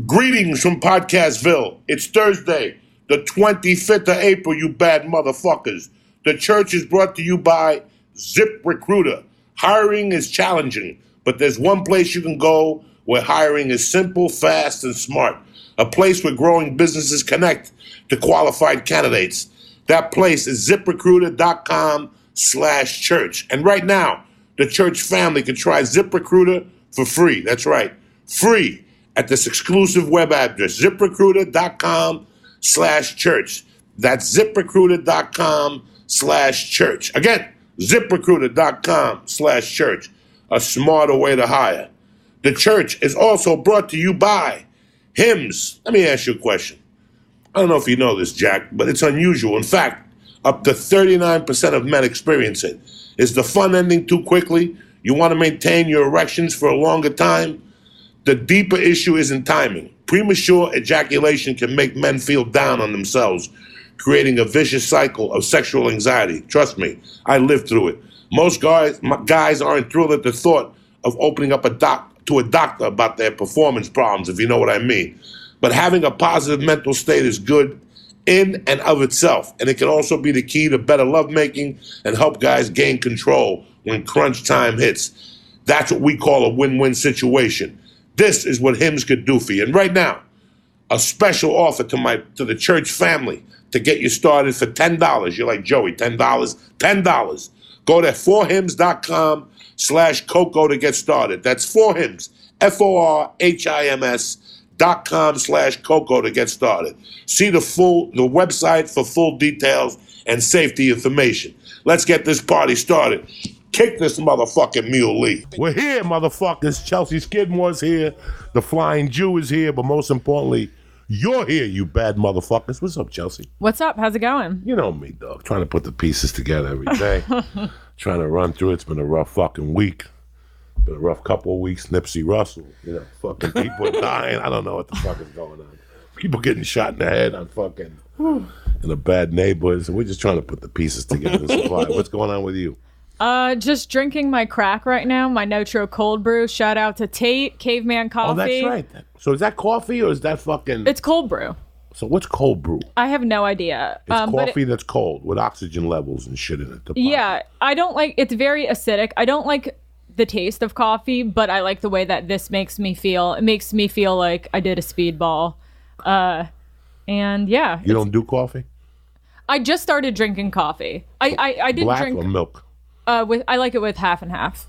Greetings from Podcastville. It's Thursday, the 25th of April, you bad motherfuckers. The church is brought to you by ZipRecruiter. Hiring is challenging, but there's one place you can go where hiring is simple, fast, and smart. A place where growing businesses connect to qualified candidates. That place is ZipRecruiter.com/church. And right now, the church family can try ZipRecruiter for free. That's right, free. At this exclusive web address, ZipRecruiter.com/church. That's ZipRecruiter.com/church. Again, ZipRecruiter.com/church. A smarter way to hire. The church is also brought to you by Hims. Let me ask you a question. I don't know if you know this, Jack, but it's unusual. In fact, up to 39% of men experience it. Is the fun ending too quickly? You want to maintain your erections for a longer time? The deeper issue isn't timing. Premature ejaculation can make men feel down on themselves, creating a vicious cycle of sexual anxiety. Trust me, I lived through it. Most guys aren't thrilled at the thought of opening up to a doctor about their performance problems, if you know what I mean. But having a positive mental state is good in and of itself, and it can also be the key to better lovemaking and help guys gain control when crunch time hits. That's what we call a win-win situation. This is what Hims could do for you. And right now, a special offer to the church family to get you started for $10. You're like, Joey, $10? $10. Go to forhims.com/Coco to get started. That's forhims, forhims.com/Coco to get started. See the website for full details and safety information. Let's get this party started. Kick this motherfucking mule, Lee. We're here, motherfuckers. Chelsea Skidmore's here. The Flying Jew is here. But most importantly, you're here, you bad motherfuckers. What's up, Chelsea? What's up? How's it going? You know me, dog. Trying to put the pieces together every day. Trying to run through it. It's been a rough fucking week. Been a rough couple of weeks. Nipsey Russell. You know, fucking people are dying. I don't know what the fuck is going on. People getting shot in the head on fucking in a bad neighborhood. So we're just trying to put the pieces together and supply. What's going on with you? Just drinking my crack right now, my Nitro Cold Brew. Shout out to Tate, Caveman Coffee. Oh, that's right. So is that coffee or is that fucking... It's cold brew. So what's cold brew? I have no idea. It's coffee that's cold with oxygen levels and shit in it. Yeah, I don't like... It's very acidic. I don't like the taste of coffee, but I like the way that this makes me feel. It makes me feel like I did a speedball. And yeah. You don't do coffee? I just started drinking coffee. I didn't Black drink... or milk? I like it with half and half.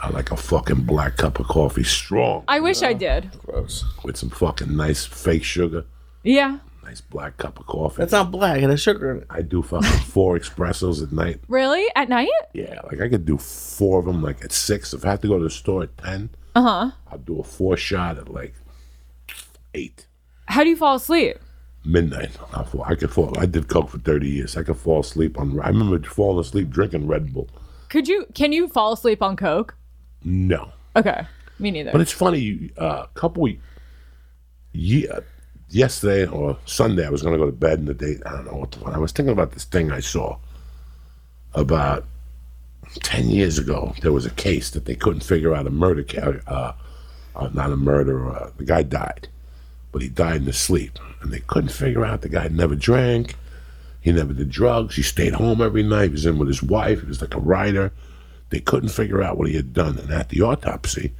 I like a fucking black cup of coffee, strong. I wish I did. Gross. With some fucking nice fake sugar. Yeah. Nice black cup of coffee. That's not black. It has sugar in it. I do fucking 4 espressos at night. Really? At night? Yeah, like I could do 4 of them like at 6. If I have to go to the store at 10, I'll do a 4 shot at like 8. How do you fall asleep? Midnight. I could fall. I did coke for 30 years. I could fall asleep on. I remember falling asleep drinking Red Bull. Can you fall asleep on coke? No. Okay, me neither. But it's funny. Yesterday or Sunday, I was going to go to bed in the day. I don't know what the fuck. I was thinking about this thing I saw about 10 years ago. There was a case that they couldn't figure out a murder. Not a murder. The guy died, but he died in his sleep, and they couldn't figure out the guy never drank. He never did drugs. He stayed home every night. He was in with his wife. He was like a writer. They couldn't figure out what he had done. And at the autopsy,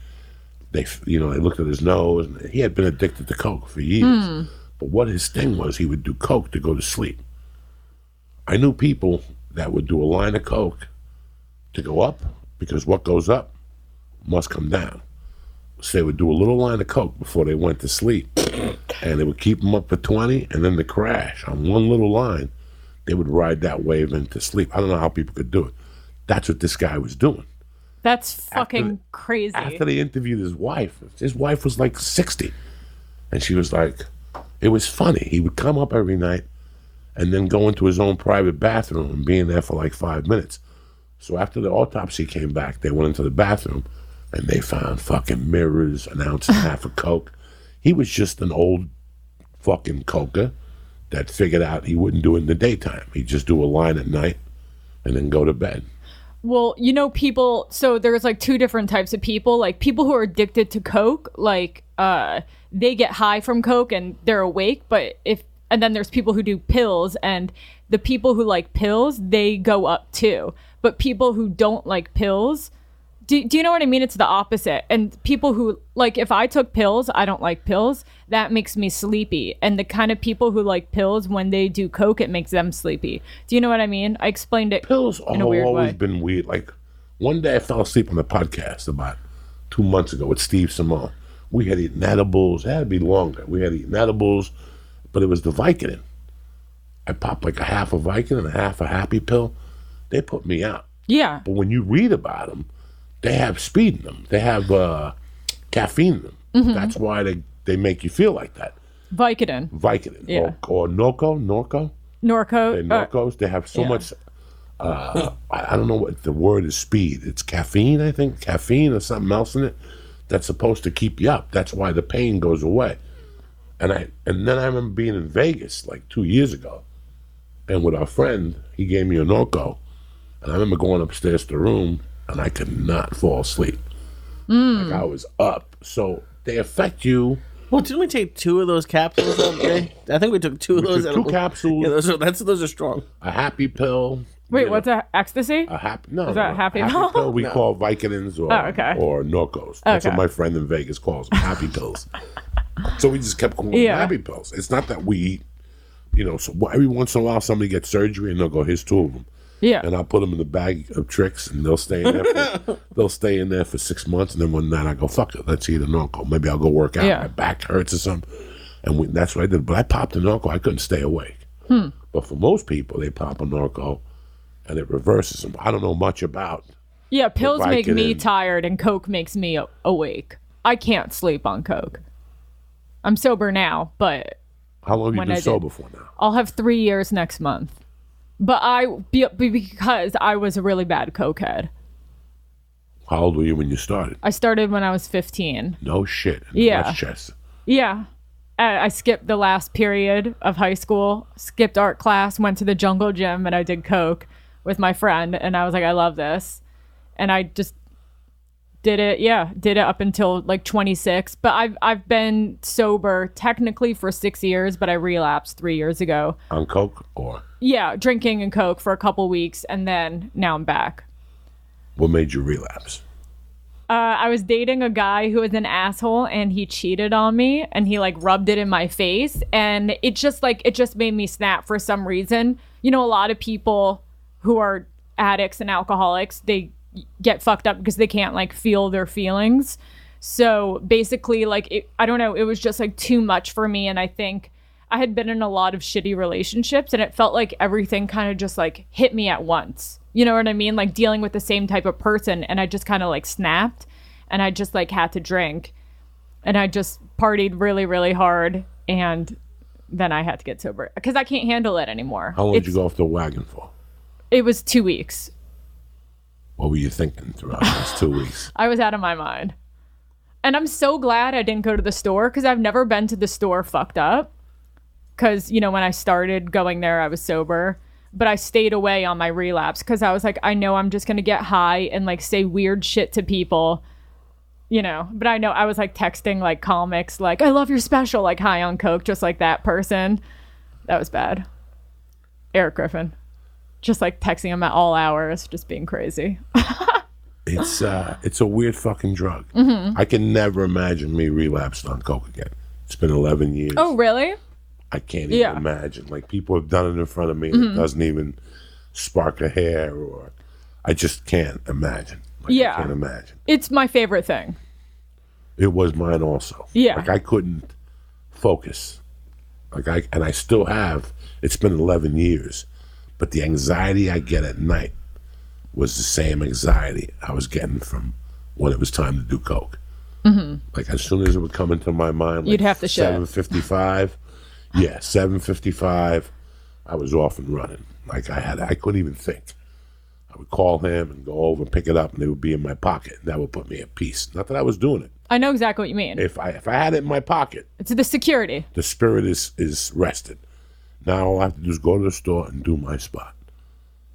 they looked at his nose, and he had been addicted to coke for years. But what his thing was, he would do coke to go to sleep. I knew people that would do a line of coke to go up, because what goes up must come down. So they would do a little line of coke before they went to sleep, and they would keep them up for 20, and then the crash on one little line, they would ride that wave into sleep. I don't know how people could do it. That's what this guy was doing. That's fucking crazy. After they interviewed his wife was like 60. And she was like, it was funny. He would come up every night and then go into his own private bathroom and be in there for like 5 minutes. So after the autopsy came back, they went into the bathroom and they found fucking mirrors, an ounce and a half of coke. He was just an old fucking coker that figured out he wouldn't do it in the daytime. He'd just do a line at night and then go to bed. Well, you know, people, so there's like two different types of people. Like people who are addicted to coke, like they get high from coke and they're awake, and then there's people who do pills, and the people who like pills, they go up too. But people who don't like pills, do you know what I mean? It's the opposite. And people who, like, if I took pills, I don't like pills, that makes me sleepy. And the kind of people who like pills, when they do coke, it makes them sleepy. Do you know what I mean? I explained it Pills in a weird always way. been weird. Like, one day I fell asleep on a podcast about 2 months ago with Steve Simone. We had eaten edibles. It had to be longer. We had eaten edibles, but it was the Vicodin. I popped like a half a Vicodin and a half a Happy Pill. They put me out. Yeah. But when you read about them, they have speed in them. They have caffeine in them. Mm-hmm. That's why they make you feel like that. Vicodin. Yeah. Or Norco. Norco. Norcos. They have so much. I don't know what the word is. Speed. It's caffeine. I think caffeine or something else in it that's supposed to keep you up. That's why the pain goes away. And then I remember being in Vegas like 2 years ago, and with our friend, he gave me a Norco, and I remember going upstairs to the room, and I could not fall asleep. Like I was up. So they affect you. Well, didn't we take 2 of those capsules that day? I think we took 2 of those. Took 2 capsules. Yeah, those are strong. A Happy Pill. Wait, what's that? Ecstasy? A happy no. Is that Happy Pill? Pill? We call Vicodins or Norcos. That's what my friend in Vegas calls them, Happy Pills. So we just kept calling them Happy Pills. It's not that we eat, so every once in a while somebody gets surgery and they'll go, here's 2 of them. Yeah. And I'll put them in the bag of tricks and they'll stay in there for 6 months, and then one night I go, fuck it, let's eat a Norco. Maybe I'll go work out. My back hurts or something. And that's what I did. But I popped a Norco. I couldn't stay awake. But for most people, they pop a Norco and it reverses them. I don't know much about. Yeah, pills make me tired and coke makes me awake. I can't sleep on coke. I'm sober now, but how long have you been sober for now? I'll have 3 years next month. But because I was a really bad cokehead. How old were you when you started? I started when I was 15. No shit. Yeah. Westchester. Yeah. I skipped the last period of high school, skipped art class, went to the jungle gym, and I did coke with my friend. And I was like, I love this. And I just did it up until like 26. But I've been sober technically for 6 years, but I relapsed 3 years ago. On coke or? Yeah, drinking and coke for a couple weeks, and then now I'm back. What made you relapse? I was dating a guy who was an asshole, and he cheated on me, and he like rubbed it in my face, and it just made me snap for some reason. A lot of people who are addicts and alcoholics, they get fucked up because they can't like feel their feelings. So basically, like, I don't know, it was just like too much for me, and I think I had been in a lot of shitty relationships, and it felt like everything kind of just like hit me at once. You know what I mean? Like dealing with the same type of person, and I just kind of like snapped, and I just like had to drink, and I just partied really, really hard, and then I had to get sober because I can't handle it anymore. How long did you go off the wagon for? It was 2 weeks. What were you thinking throughout those 2 weeks? I was out of my mind. And I'm so glad I didn't go to the store, because I've never been to the store fucked up. Because, when I started going there, I was sober. But I stayed away on my relapse because I was like, I know I'm just going to get high and like say weird shit to people, But I know I was like texting like comics, like, I love your special, like high on coke, just like that person. That was bad. Eric Griffin. Just like texting him at all hours, just being crazy. It's a weird fucking drug. Mm-hmm. I can never imagine me relapsed on coke again. It's been 11 years. Oh, really? I can't even imagine. Like, people have done it in front of me, and it doesn't even spark a hair, or I just can't imagine. I can't imagine. It's my favorite thing. It was mine also. Yeah. Like, I couldn't focus. And I still have. It's been 11 years. But the anxiety I get at night was the same anxiety I was getting from when it was time to do coke. Mm-hmm. Like, as soon as it would come into my mind, like, you'd have to shit. 7:55. Yeah, 7:55. I was off and running. Like, I couldn't even think. I would call him and go over and pick it up, and it would be in my pocket. That would put me at peace. Not that I was doing it. I know exactly what you mean. If I had it in my pocket, it's the security. The spirit is rested. Now all I have to do is go to the store and do my spot.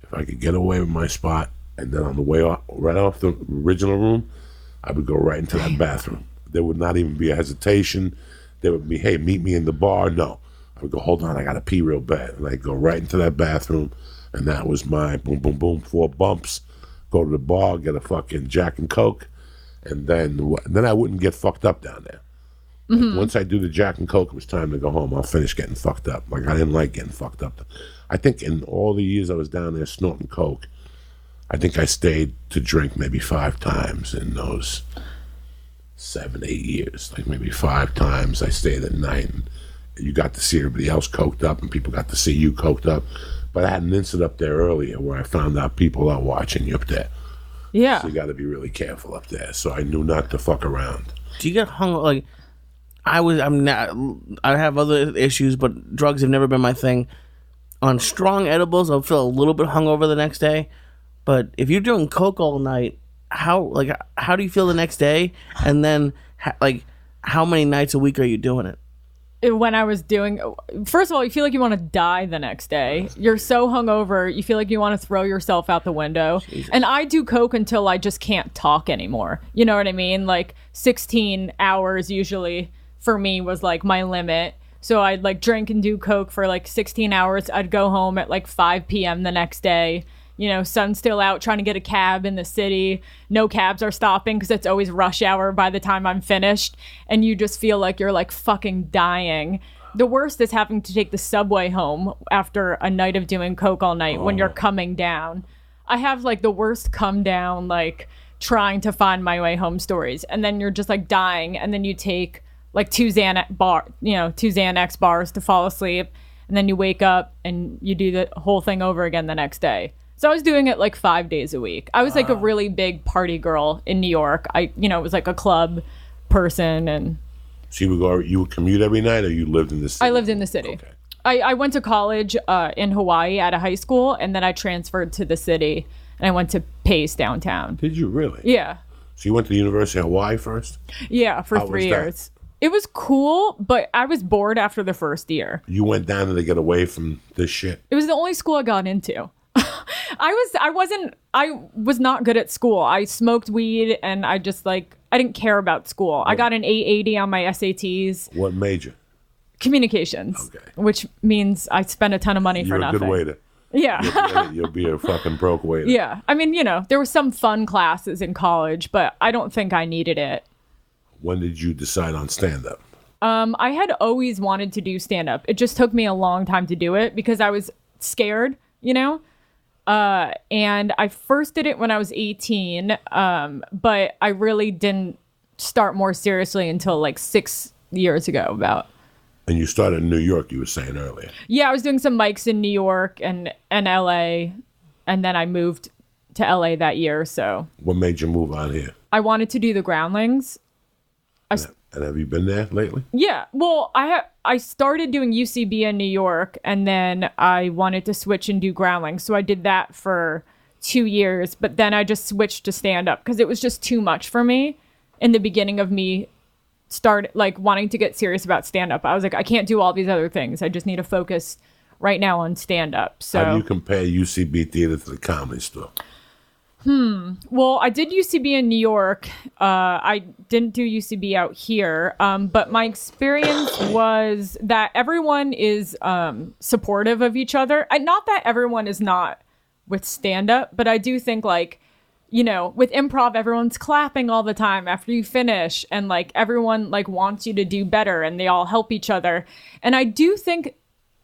If I could get away with my spot And then on the way off, right off the original room, I would go right into that bathroom. There would not even be a hesitation. There would be, hey, meet me in the bar. No. I would go, hold on, I got to pee real bad. And I'd go right into that bathroom, and that was my boom, boom, boom, 4 bumps. Go to the bar, get a fucking Jack and Coke, and then I wouldn't get fucked up down there. Like, once I do the Jack and Coke, it was time to go home. I'll finish getting fucked up. Like, I didn't like getting fucked up. I think in all the years I was down there snorting Coke, I think I stayed to drink maybe 5 times in those 7, 8 years. Like maybe 5 times I stayed at night, and you got to see everybody else coked up, and people got to see you coked up. But I had an incident up there earlier where I found out people are watching you up there. Yeah. So you got to be really careful up there. So I knew not to fuck around. Do you get hung like? I'm not. I have other issues, but drugs have never been my thing. On strong edibles, I'll feel a little bit hungover the next day. But if you're doing coke all night, how do you feel the next day? And then how many nights a week are you doing it? When I was doing, first of all, you feel like you want to die the next day. You're so hungover, you feel like you want to throw yourself out the window. Jesus. And I do coke until I just can't talk anymore. You know what I mean? Like 16 hours usually for me was like my limit. So I'd like drink and do coke for like 16 hours. I'd go home at like 5 p.m. the next day. You know, sun's still out, trying to get a cab in the city. No cabs are stopping because it's always rush hour by the time I'm finished. And you just feel like you're like fucking dying. The worst is having to take the subway home after a night of doing coke all night when you're coming down. I have like the worst come down, like trying to find my way home stories. And then you're just like dying. And then you take like 2 Xanax bars to fall asleep. And then you wake up and you do the whole thing over again the next day. So I was doing it like 5 days a week. I was like a really big party girl in New York. It was like a club person. And so you would commute every night, or you lived in the city? I lived in the city. Okay. I went to college in Hawaii at a high school, and then I transferred to the city, and I went to Pace downtown. Did you really? Yeah. So you went to the University of Hawaii first? Yeah, for 3 years. It was cool, but I was bored after the first year. You went down there to get away from this shit? It was the only school I got into. I was not good at school. I smoked weed, and I didn't care about school. I got an 880 on my SATs. What major? Communications. Okay. Which means I spent a ton of money for nothing. You're a good waiter. Yeah. You'll be a fucking broke waiter. Yeah. I mean, there were some fun classes in college, but I don't think I needed it. When did you decide on stand-up? I had always wanted to do stand-up. It just took me a long time to do it because I was scared, and I first did it when I was 18, but I really didn't start more seriously until like 6 years ago about. And you started in New York, you were saying earlier. Yeah, I was doing some mics in New York and LA, and then I moved to LA that year, so. What made you move out here? I wanted to do the Groundlings. And have you been there lately? Yeah. Well, I started doing UCB in New York, and then I wanted to switch and do Groundlings. So I did that for 2 years, but then I just switched to stand-up because it was just too much for me in the beginning of me wanting to get serious about stand-up. I was like, I can't do all these other things. I just need to focus right now on stand-up. So how do you compare UCB theater to the Comedy Store? Well, I did UCB in New York. I didn't do UCB out here. But my experience was that everyone is supportive of each other. Not that everyone is not with stand-up, but I do think with improv, everyone's clapping all the time after you finish, and everyone wants you to do better, and they all help each other. And I do think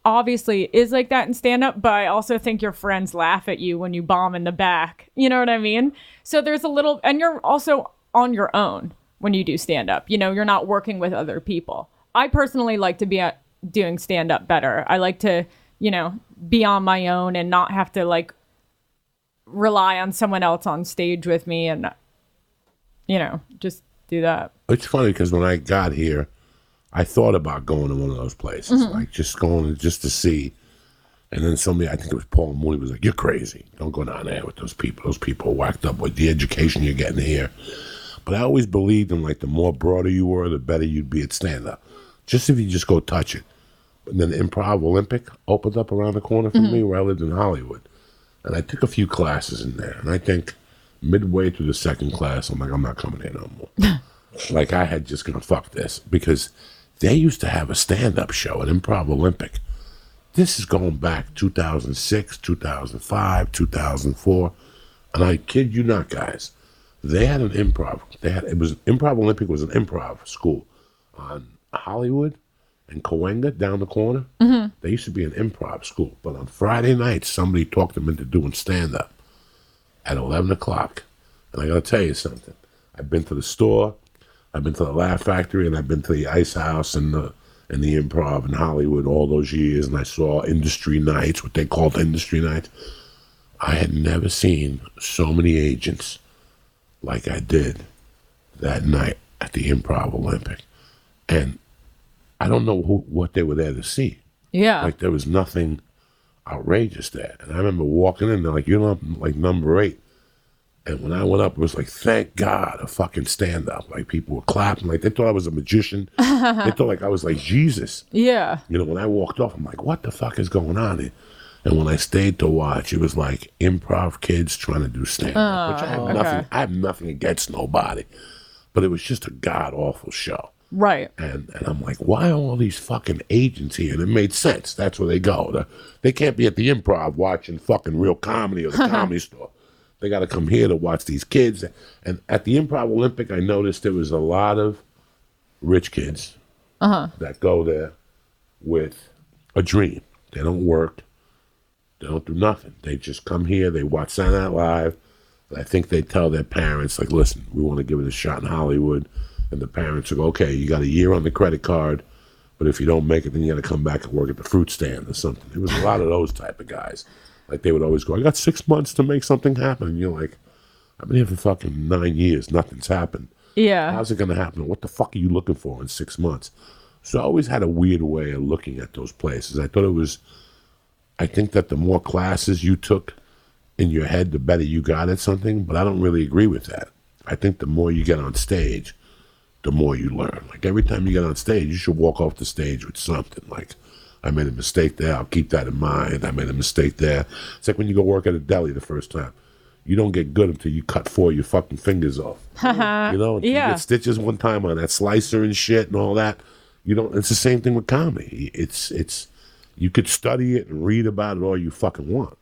obviously is like that in stand-up, but I also think your friends laugh at you when you bomb in the back. You know what I mean? So there's a little, and you're also on your own when you do stand-up. You're not working with other people. I personally like to be doing stand-up better. I like to, be on my own and not have to rely on someone else on stage with me and, just do that. It's funny because when I got here, I thought about going to one of those places, just going just to see. And then somebody, I think it was Paul Mooney, was like, "You're crazy. Don't go down there with those people. Those people are whacked up with the education you're getting here." But I always believed in the more broader you were, the better you'd be at stand-up. Just if you just go touch it. And then Improv Olympic opened up around the corner from me where I lived in Hollywood. And I took a few classes in there. And I think midway through the second class, I'm like, I'm not coming here no more. Like, I had just gonna fuck this. Because they used to have a stand-up show at Improv Olympic. This is going back 2006, 2005, 2004. And I kid you not, guys. They had an improv. Improv Olympic was an improv school on Hollywood and Cahuenga down the corner. Mm-hmm. They used to be an improv school. But on Friday nights, somebody talked them into doing stand-up at 11 o'clock. And I got to tell you something. I've been to the store, I've been to the Laugh Factory, and I've been to the Ice House and the improv in Hollywood all those years. And I saw industry nights, what they called industry nights. I had never seen so many agents like I did that night at the Improv Olympic. And I don't know what they were there to see. Yeah. Like, there was nothing outrageous there. And I remember walking in, they're like, you're not like number 8. And when I went up, it was like, thank God, a fucking stand-up. Like, people were clapping. Like, they thought I was a magician. They thought like I was like Jesus. Yeah. You know, when I walked off, I'm like, what the fuck is going on here? And when I stayed to watch, it was like improv kids trying to do stand-up, which I have nothing against nobody. But it was just a god-awful show. Right. And I'm like, why are all these fucking agents here? And it made sense. That's where they go. They can't be at the Improv watching fucking real comedy or the Comedy Store. They got to come here to watch these kids. And at the Improv Olympic, I noticed there was a lot of rich kids that go there with a dream. They don't work. They don't do nothing. They just come here. They watch Saturday Night Live. And I think they tell their parents, like, listen, we want to give it a shot in Hollywood. And the parents will go, okay, you got a year on the credit card, but if you don't make it, then you got to come back and work at the fruit stand or something. It was a lot of those type of guys. Like, they would always go, I got 6 months to make something happen. And you're like, I've been here for fucking 9 years. Nothing's happened. Yeah. How's it going to happen? What the fuck are you looking for in 6 months? So I always had a weird way of looking at those places. I think that the more classes you took in your head, the better you got at something. But I don't really agree with that. I think the more you get on stage, the more you learn. Like, every time you get on stage, you should walk off the stage with something. Like, I made a mistake there. I'll keep that in mind. I made a mistake there. It's like when you go work at a deli the first time. You don't get good until you cut 4 of your fucking fingers off. You know, until you get stitches one time on that slicer and shit and all that. You don't. It's the same thing with comedy. It's. You could study it and read about it all you fucking want,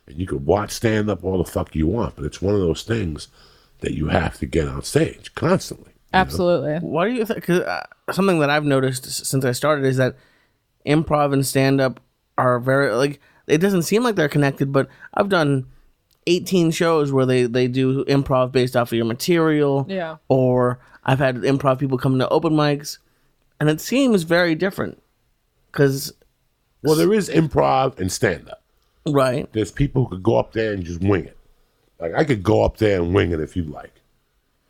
and you could watch stand up all the fuck you want. But it's one of those things that you have to get on stage constantly. Absolutely. What do you think? Because something that I've noticed since I started is that improv and stand-up are very, like, it doesn't seem like they're connected, but I've done 18 shows where they do improv based off of your material. Yeah. Or I've had improv people come to open mics, and it seems very different. Because... Well, there is improv and stand-up. Right. There's people who could go up there and just wing it. Like, I could go up there and wing it if you like.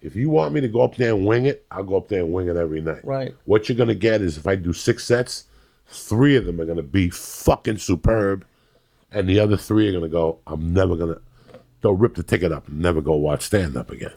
If you want me to go up there and wing it, I'll go up there and wing it every night. Right. What you're going to get is if I do 6 sets, 3 of them are going to be fucking superb, and the other 3 are going to go, I'm never going to, they'll rip the ticket up and never go watch stand-up again.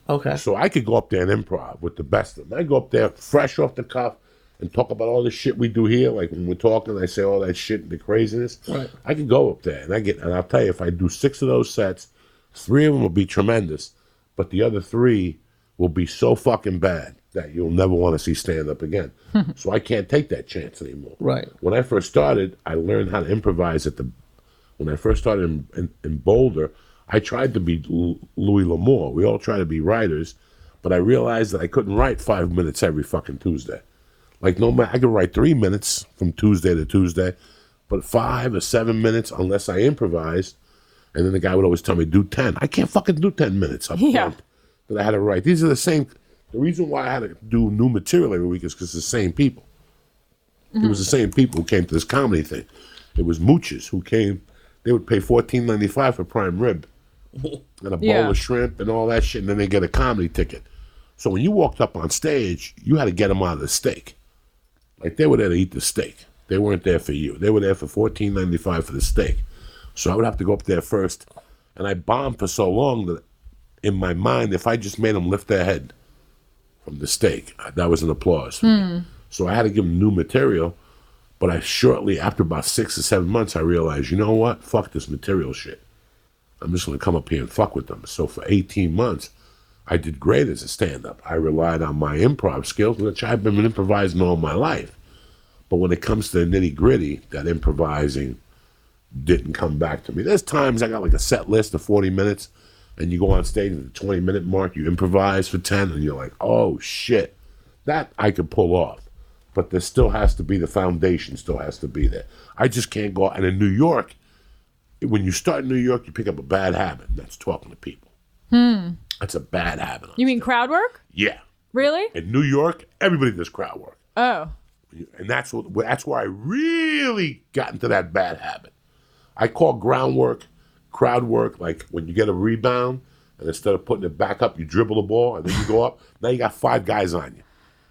Okay. So I could go up there and improv with the best of them. I go up there fresh off the cuff and talk about all the shit we do here. Like, when we're talking, I say all that shit and the craziness. Right. I can go up there, and I'll tell you, if I do 6 of those sets, 3 of them will be tremendous, but the other 3 will be so fucking bad that you'll never want to see stand-up again. So I can't take that chance anymore. Right. When I first started, I learned how to improvise when I first started in Boulder, I tried to be Louis L'Amour. We all try to be writers, but I realized that I couldn't write 5 minutes every fucking Tuesday. Like, no matter, I could write 3 minutes from Tuesday to Tuesday, but 5 or 7 minutes unless I improvised. And then the guy would always tell me, do 10. I can't fucking do 10 minutes up front that I had to write. These are the same. The reason why I had to do new material every week is because it's the same people. It was the same people who came to this comedy thing. It was mooches who came. They would pay $14.95 for prime rib and a bowl of shrimp and all that shit, and then they get a comedy ticket. So when you walked up on stage, you had to get them out of the steak. Like, they were there to eat the steak. They weren't there for you. They were there for $14.95 for the steak. So I would have to go up there first, and I bombed for so long that in my mind, if I just made them lift their head from the steak, that was an applause for me. So I had to give them new material, but I shortly, after about 6 or 7 months, I realized, you know what? Fuck this material shit. I'm just going to come up here and fuck with them. So for 18 months, I did great as a stand-up. I relied on my improv skills, which I've been improvising all my life. But when it comes to the nitty-gritty, that improvising didn't come back to me. There's times I got like a set list of 40 minutes, and you go on stage at the 20-minute mark, you improvise for 10, and you're like, oh, shit. That I could pull off. But there still has to be, the foundation still has to be there. I just can't go out. And in New York, when you start in New York, you pick up a bad habit, and that's talking to people. That's a bad habit. You mean crowd work? Yeah. Really? In New York, everybody does crowd work. Oh. And that's where I really got into that bad habit. I call groundwork, crowd work, like when you get a rebound, and instead of putting it back up, you dribble the ball, and then you go up. Now you got 5 guys on you.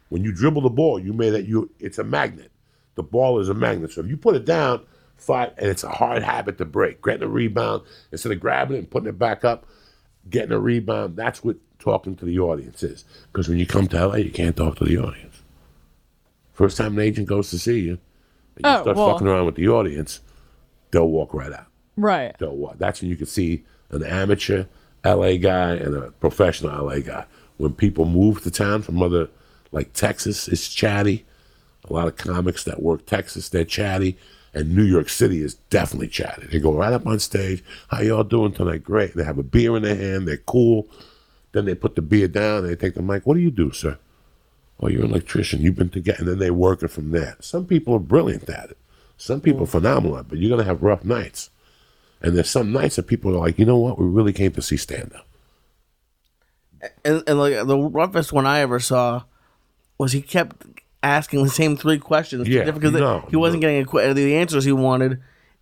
When you dribble the ball, it's a magnet. The ball is a magnet. So if you put it down, 5, and it's a hard habit to break. Getting a rebound, instead of grabbing it and putting it back up, getting a rebound, that's what talking to the audience is. Because when you come to LA, you can't talk to the audience. First time an agent goes to see you, and you start fucking around with the audience, they'll walk right out. Right. They'll walk. That's when you can see an amateur LA guy and a professional LA guy. When people move to town from other, like Texas, it's chatty. A lot of comics that work Texas, they're chatty. And New York City is definitely chatty. They go right up on stage. How y'all doing tonight? Great. They have a beer in their hand. They're cool. Then they put the beer down. And they take the mic. What do you do, sir? Oh, you're an electrician. You've been together. And then they work it from there. Some people are brilliant at it. Some people are phenomenal at it. But you're going to have rough nights. And there's some nights that people are like, you know what? We really came to see stand-up. And like the roughest one I ever saw was he kept asking the same 3 questions. Because he wasn't getting the answers he wanted.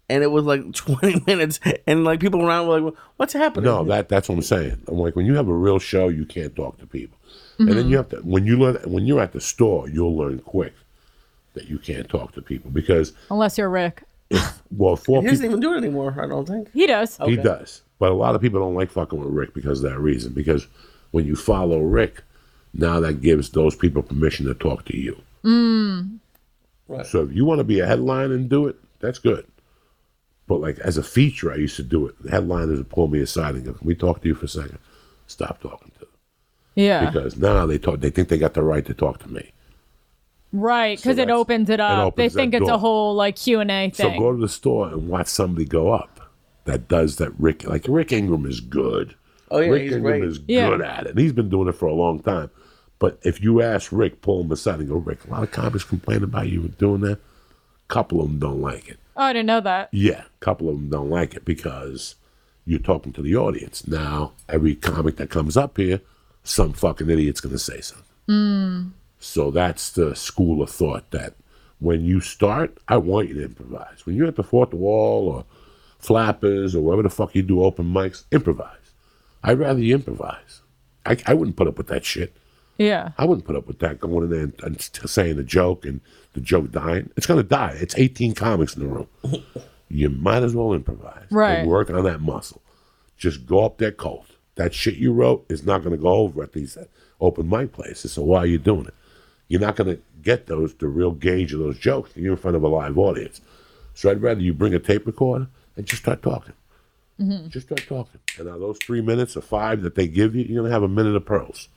And it was like 20 minutes. And like people around were like, what's happening? No, that's what I'm saying. I'm like, when you have a real show, you can't talk to people. And then you have to, when you're at the store, you'll learn quick that you can't talk to people. Because unless you're Rick. He doesn't even do it anymore, I don't think. He does. Okay. He does. But a lot of people don't like fucking with Rick because of that reason. Because when you follow Rick, now that gives those people permission to talk to you. Right. So if you want to be a headline and do it, that's good. But like as a feature, I used to do it. The headliners would pull me aside and go, can we talk to you for a second? Stop talking to them. Yeah. Because now they think they got the right to talk to me. Right, because it opens it up. They think it's a whole like Q&A thing. So go to the store and watch somebody go up that does that. Rick Ingram is good. Oh yeah, Rick Ingram is good at it. And he's been doing it for a long time. But if you ask Rick, pull him aside and go, Rick, a lot of comics complain about you doing that. A couple of them don't like it. Oh, I didn't know that. Yeah, a couple of them don't like it because you're talking to the audience. Now, every comic that comes up here, some fucking idiot's going to say something. So that's the school of thought that when you start, I want you to improvise. When you're at the Fourth Wall or Flappers or wherever the fuck you do open mics, improvise. I'd rather you improvise. I wouldn't put up with that shit. Yeah. I wouldn't put up with that going in there and saying a joke and the joke dying. It's going to die. It's 18 comics in the room. You might as well improvise. Right. And work on that muscle. Just go up there cold. That shit you wrote is not going to go over at these open mic places. So why are you doing it? You're not going to get the real gauge of those jokes. You're in front of a live audience. So I'd rather you bring a tape recorder and just start talking. Just start talking. And now those 3 minutes or 5 that they give you, you're going to have a minute of pearls.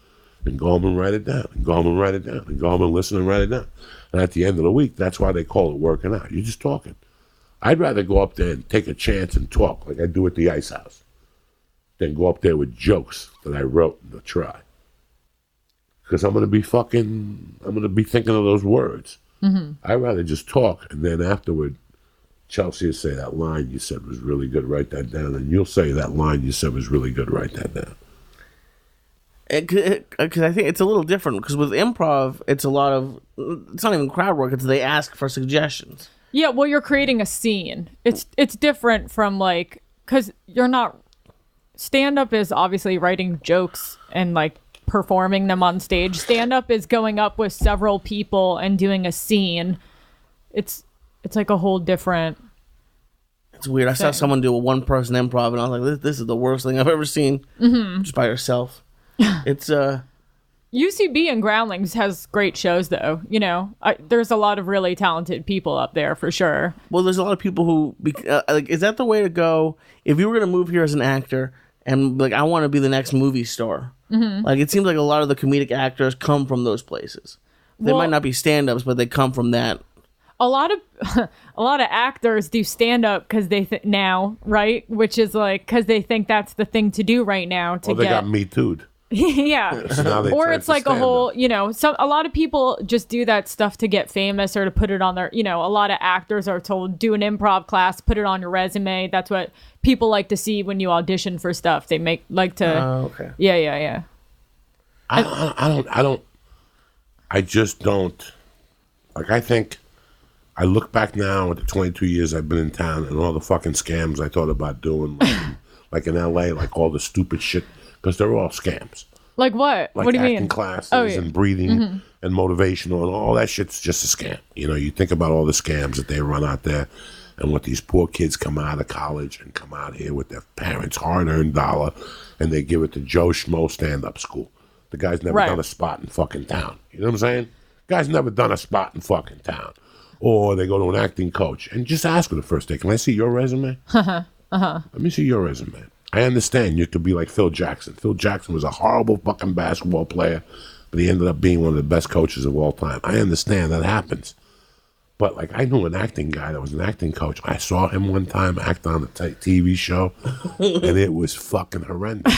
And go home and write it down. And go home and write it down. And go home and listen and write it down. And at the end of the week, that's why they call it working out. You're just talking. I'd rather go up there and take a chance and talk like I do at the Ice House than go up there with jokes that I wrote in the try. Because I'm going to be thinking of those words. I'd rather just talk, and then afterward, Chelsea will say, that line you said was really good, write that down. And you'll say, that line you said was really good, write that down. Because I think it's a little different. Because with improv, it's not even crowd work, it's they ask for suggestions. Yeah, well, you're creating a scene. It's different from like, because you're not, stand-up is obviously writing jokes and like performing them on stage. Stand-up is going up with several people and doing a scene. It's like a whole different It's weird. I saw someone do a one-person improv, and I was like, this is the worst thing I've ever seen, just by yourself. It's UCB and Groundlings has great shows, though. You know, there's a lot of really talented people up there for sure. Well, there's a lot of people who like. Is that the way to go? If you were going to move here as an actor and like, I want to be the next movie star. Mm-hmm. Like, it seems like a lot of the comedic actors come from those places. They might not be stand-ups, but they come from that. A lot of actors do stand-up because they now, right? Which is like because they think that's the thing to do right now. They got Me Too'd. Yeah. So or it's like a whole, you know, a lot of people just do that stuff to get famous or to put it on their, you know, a lot of actors are told do an improv class, put it on your resume. That's what people like to see when you audition for stuff. They like to. Oh, okay. Yeah. I just don't. Like, I think I look back now at the 22 years I've been in town and all the fucking scams I thought about doing, like in LA, like all the stupid shit. Because they're all scams. Like what? Like what do you acting mean? classes and breathing and motivational and all that shit's just a scam. You know, you think about all the scams that they run out there and what these poor kids come out of college and come out here with their parents' hard-earned dollar and they give it to Joe Schmo stand-up school. The guy's never done a spot in fucking town. You know what I'm saying? Guy's never done a spot in fucking town. Or they go to an acting coach and just ask her the first day, can I see your resume? Let me see your resume. I understand you could be like Phil Jackson. Phil Jackson was a horrible fucking basketball player, but he ended up being one of the best coaches of all time. I understand that happens. But like I knew an acting guy that was an acting coach. I saw him one time act on a TV show, and it was fucking horrendous.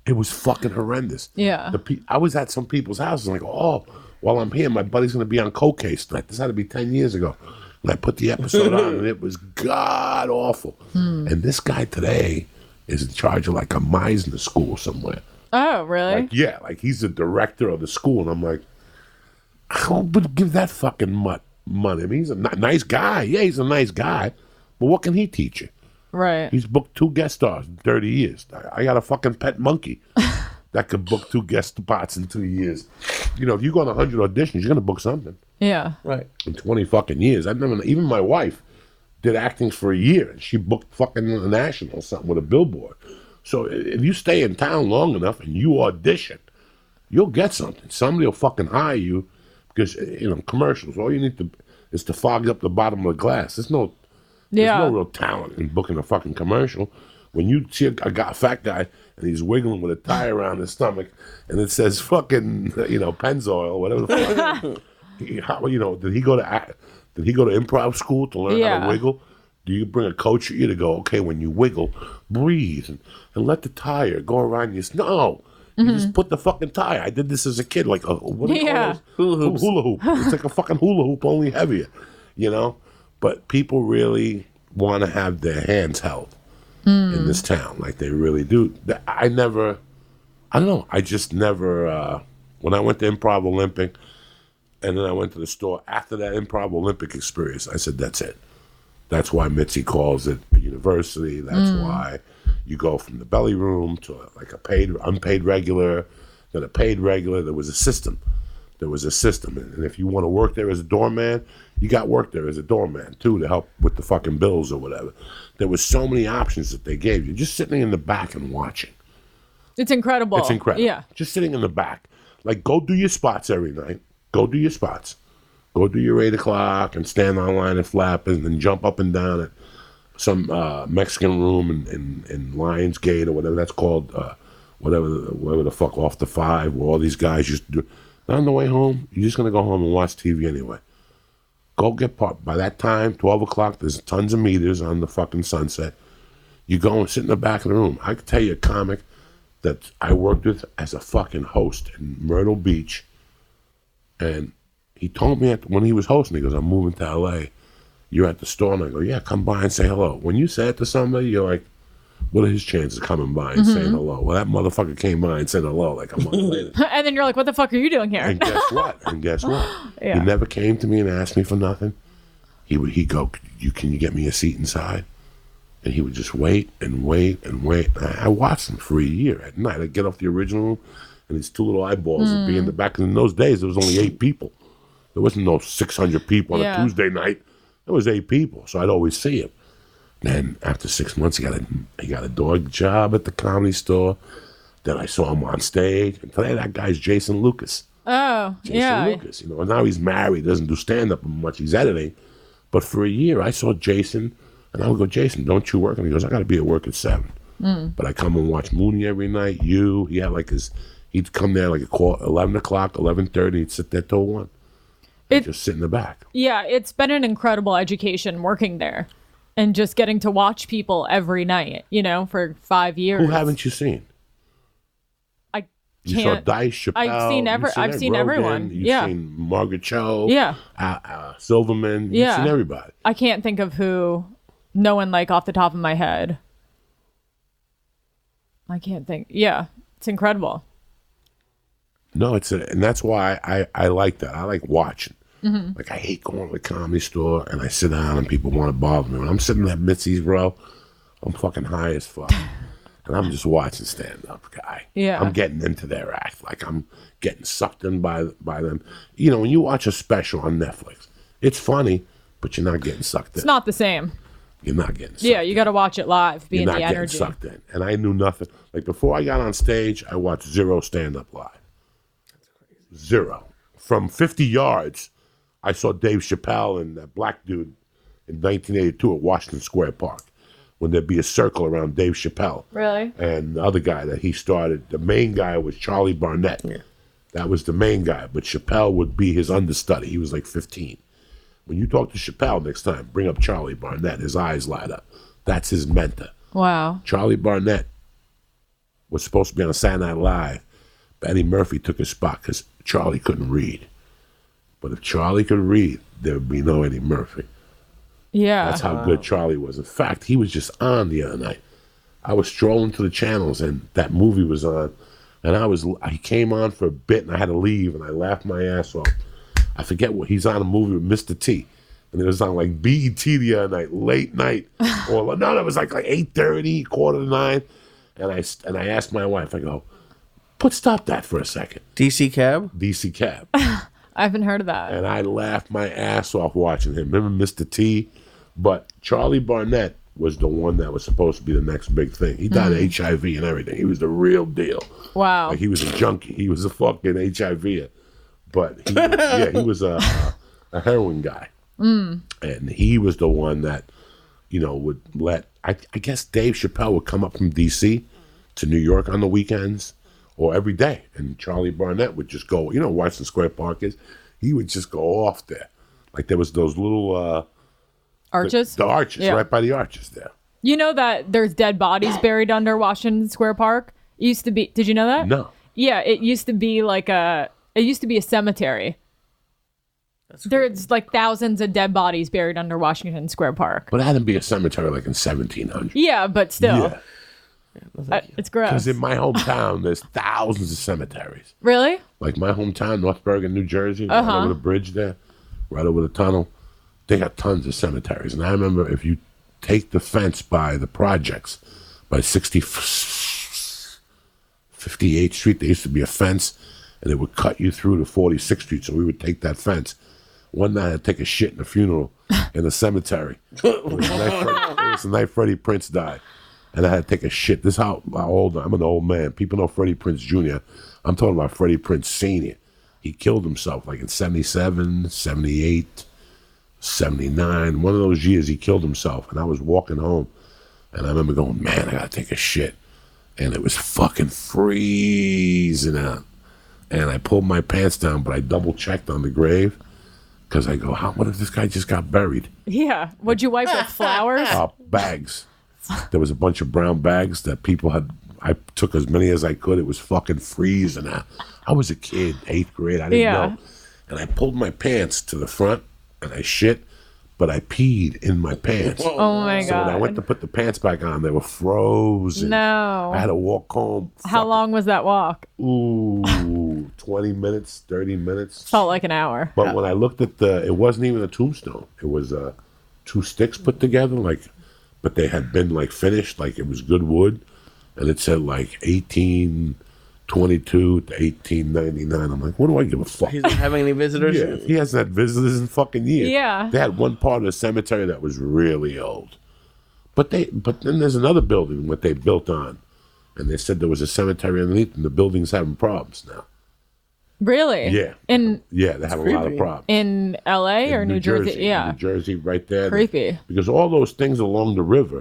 It was fucking horrendous. Yeah. I was at some people's houses and I go, oh, while I'm here, my buddy's going to be on coke case tonight. This had to be 10 years ago. And I put the episode on, and it was god awful. And this guy today is in charge of like a Meisner school somewhere. Oh, really? Like, like he's the director of the school, and I'm like, who would give that fucking mutt money? I mean, he's a nice guy. Yeah, he's a nice guy, but what can he teach you? Right. He's booked 2 guest stars in 30 years. I got a fucking pet monkey that could book 2 guest spots in 2 years. You know, if you go on 100 auditions, you're gonna book something. Yeah. Right. In 20 fucking years, I've never. Even my wife did acting for a year, and she booked fucking a national something with a billboard. So if you stay in town long enough and you audition, you'll get something. Somebody will fucking hire you because, you know, commercials, all you need is to fog up the bottom of the glass. There's no real talent in booking a fucking commercial. When you see a fat guy and he's wiggling with a tie around his stomach and it says fucking, you know, Pennzoil, whatever the fuck. You know, did he go to improv school to learn how to wiggle? Do you bring a coach at you to go, okay, when you wiggle, breathe and let the tire go around you? No. You just put the fucking tire. I did this as a kid, like what do you call those? Hula hoop. It's like a fucking hula hoop, only heavier, you know? But people really want to have their hands held in this town, like they really do. I don't know. I just never, when I went to Improv Olympic, and then I went to the store after that Improv Olympic experience. I said, that's it. That's why Mitzi calls it a university. That's why you go from the belly room to like a unpaid regular, then a paid regular. There was a system. And if you want to work there as a doorman, you got work there as a doorman too to help with the fucking bills or whatever. There was so many options that they gave you. Just sitting in the back and watching. It's incredible. It's incredible. Yeah. Just sitting in the back. Like, go do your spots every night. Go do your spots. Go do your 8 o'clock and stand online at Flappers and then jump up and down at some Mexican room in Lionsgate or whatever that's called, whatever the fuck, off the 5, where all these guys used to do. On the way home, you're just going to go home and watch TV anyway. Go get part. By that time, 12 o'clock, there's tons of meters on the fucking Sunset. You go and sit in the back of the room. I could tell you a comic that I worked with as a fucking host in Myrtle Beach. And he told me when he was hosting, he goes, I'm moving to L.A. You're at the store? And I go, yeah, come by and say hello. When you say it to somebody, you're like, what are his chances of coming by and saying hello? Well, that motherfucker came by and said hello like a month later. And then you're like, what the fuck are you doing here? And guess what? Yeah. He never came to me and asked me for nothing. He'd go, can you get me a seat inside? And he would just wait and wait and wait. I watched him for a year. At night, I'd get off the original and his 2 little eyeballs would be in the back. And in those days, there was only 8 people. There wasn't no 600 people on a Tuesday night. There was 8 people, so I'd always see him. Then after 6 months, he got a dog job at the Comedy Store. Then I saw him on stage. And today that guy's Jason Lucas. Oh, Jason Lucas, you know. And now he's married, doesn't do stand-up much. He's editing. But for a year, I saw Jason, and I would go, Jason, don't you work? And he goes, I got to be at work at 7. But I come and watch Mooney every night. He had like he'd come there like 11 o'clock, 11:30. He'd sit there till 1. Just sit in the back. Yeah, it's been an incredible education working there and just getting to watch people every night, you know, for 5 years. Who haven't you seen? You saw Dice, Chappelle. I've seen Rogan, everyone. You've seen Margaret Cho. Yeah. Silverman. You've seen everybody. I can't think of no one like off the top of my head. I can't think. Yeah, it's incredible. No, and that's why I like that. I like watching. Like, I hate going to the Comedy Store and I sit down and people want to bother me. When I'm sitting at Mitzi's, bro, I'm fucking high as fuck. And I'm just watching stand-up, guy. Yeah. I'm getting into their act. Like, I'm getting sucked in by them. You know, when you watch a special on Netflix, it's funny, but you're not getting sucked in. It's not the same. You're not getting sucked Yeah, you got to watch it live, be in the energy. You're not getting sucked in. And I knew nothing. Like, before I got on stage, I watched 0 stand-up live. That's crazy. 0. From 50 yards, I saw Dave Chappelle and that black dude in 1982 at Washington Square Park. When there'd be a circle around Dave Chappelle. Really? And the other guy that he started, the main guy was Charlie Barnett. Yeah. That was the main guy. But Chappelle would be his understudy. He was like 15. When you talk to Chappelle next time, bring up Charlie Barnett. His eyes light up. That's his mentor. Wow. Charlie Barnett was supposed to be on Saturday Night Live. But Eddie Murphy took his spot because Charlie couldn't read. But if Charlie could read, there would be no Eddie Murphy. Yeah. That's how good Charlie was. In fact, he was just on the other night. I was strolling through the channels and that movie was on. And he came on for a bit and I had to leave and I laughed my ass off. I forget what he's on a movie with Mr. T. And it was on like BET the other night, late night. It was like 8:30, 8:45. And I asked my wife, I go, stop that for a second. DC Cab? DC Cab. I haven't heard of that. And I laughed my ass off watching him. Remember Mr. T? But Charlie Barnett was the one that was supposed to be the next big thing. He died of HIV and everything. He was the real deal. Wow. Like, he was a junkie. He was a fucking HIV. But he was a heroin guy. And he was the one that, you know, would let, I guess Dave Chappelle would come up from D.C. to New York on the weekends or every day. And Charlie Barnett would just go, you know, Washington Square Park is, he would just go off there. Like, there was those little... arches? The arches, right by the arches there. You know that there's dead bodies buried under Washington Square Park? It used to be... Did you know that? No. Yeah, it used to be like a cemetery. There's like thousands of dead bodies buried under Washington Square Park. But it had to be a cemetery like in 1700. Yeah, but still. Yeah. It's gross. Because in my hometown, there's thousands of cemeteries. Really? Like my hometown, North Bergen, New Jersey, right over the bridge there, right over the tunnel. They got tons of cemeteries. And I remember if you take the fence by the projects, by 58th Street, there used to be a fence, and it would cut you through to 46th Street. So we would take that fence. One night I'd take a shit in a funeral in the cemetery. It was the night Freddie Prinze died. And I had to take a shit. This is how old I'm an old man. People know Freddie Prinze Jr. I'm talking about Freddie Prinze Sr. He killed himself like in 77, 78, 79. One of those years he killed himself. And I was walking home. And I remember going, man, I got to take a shit. And it was fucking freezing out. And I pulled my pants down, but I double-checked on the grave. Because I go, what if this guy just got buried? Yeah. Would you wipe with flowers? Bags. There was a bunch of brown bags that people had. I took as many as I could. It was fucking freezing out. I was a kid, 8th grade. I didn't know. And I pulled my pants to the front and I shit, but I peed in my pants. Oh my God. So when I went to put the pants back on, they were frozen. No. I had to walk home. How long was that walk? 20 minutes, 30 minutes. Felt like an hour. But when I looked at it wasn't even a tombstone. It was 2 sticks put together, but they had been finished, like it was good wood, and it said 1822 to 1899. I'm like, what do I give a fuck? He's not having any visitors? Yeah, he hasn't had visitors in fucking years. Yeah. They had one part of the cemetery that was really old. But then there's another building that they built on. And they said there was a cemetery underneath, and the building's having problems now. Really? Yeah. Yeah, they have a lot of problems. In L.A. or New Jersey? Yeah. New Jersey, right there. Creepy. Because all those things along the river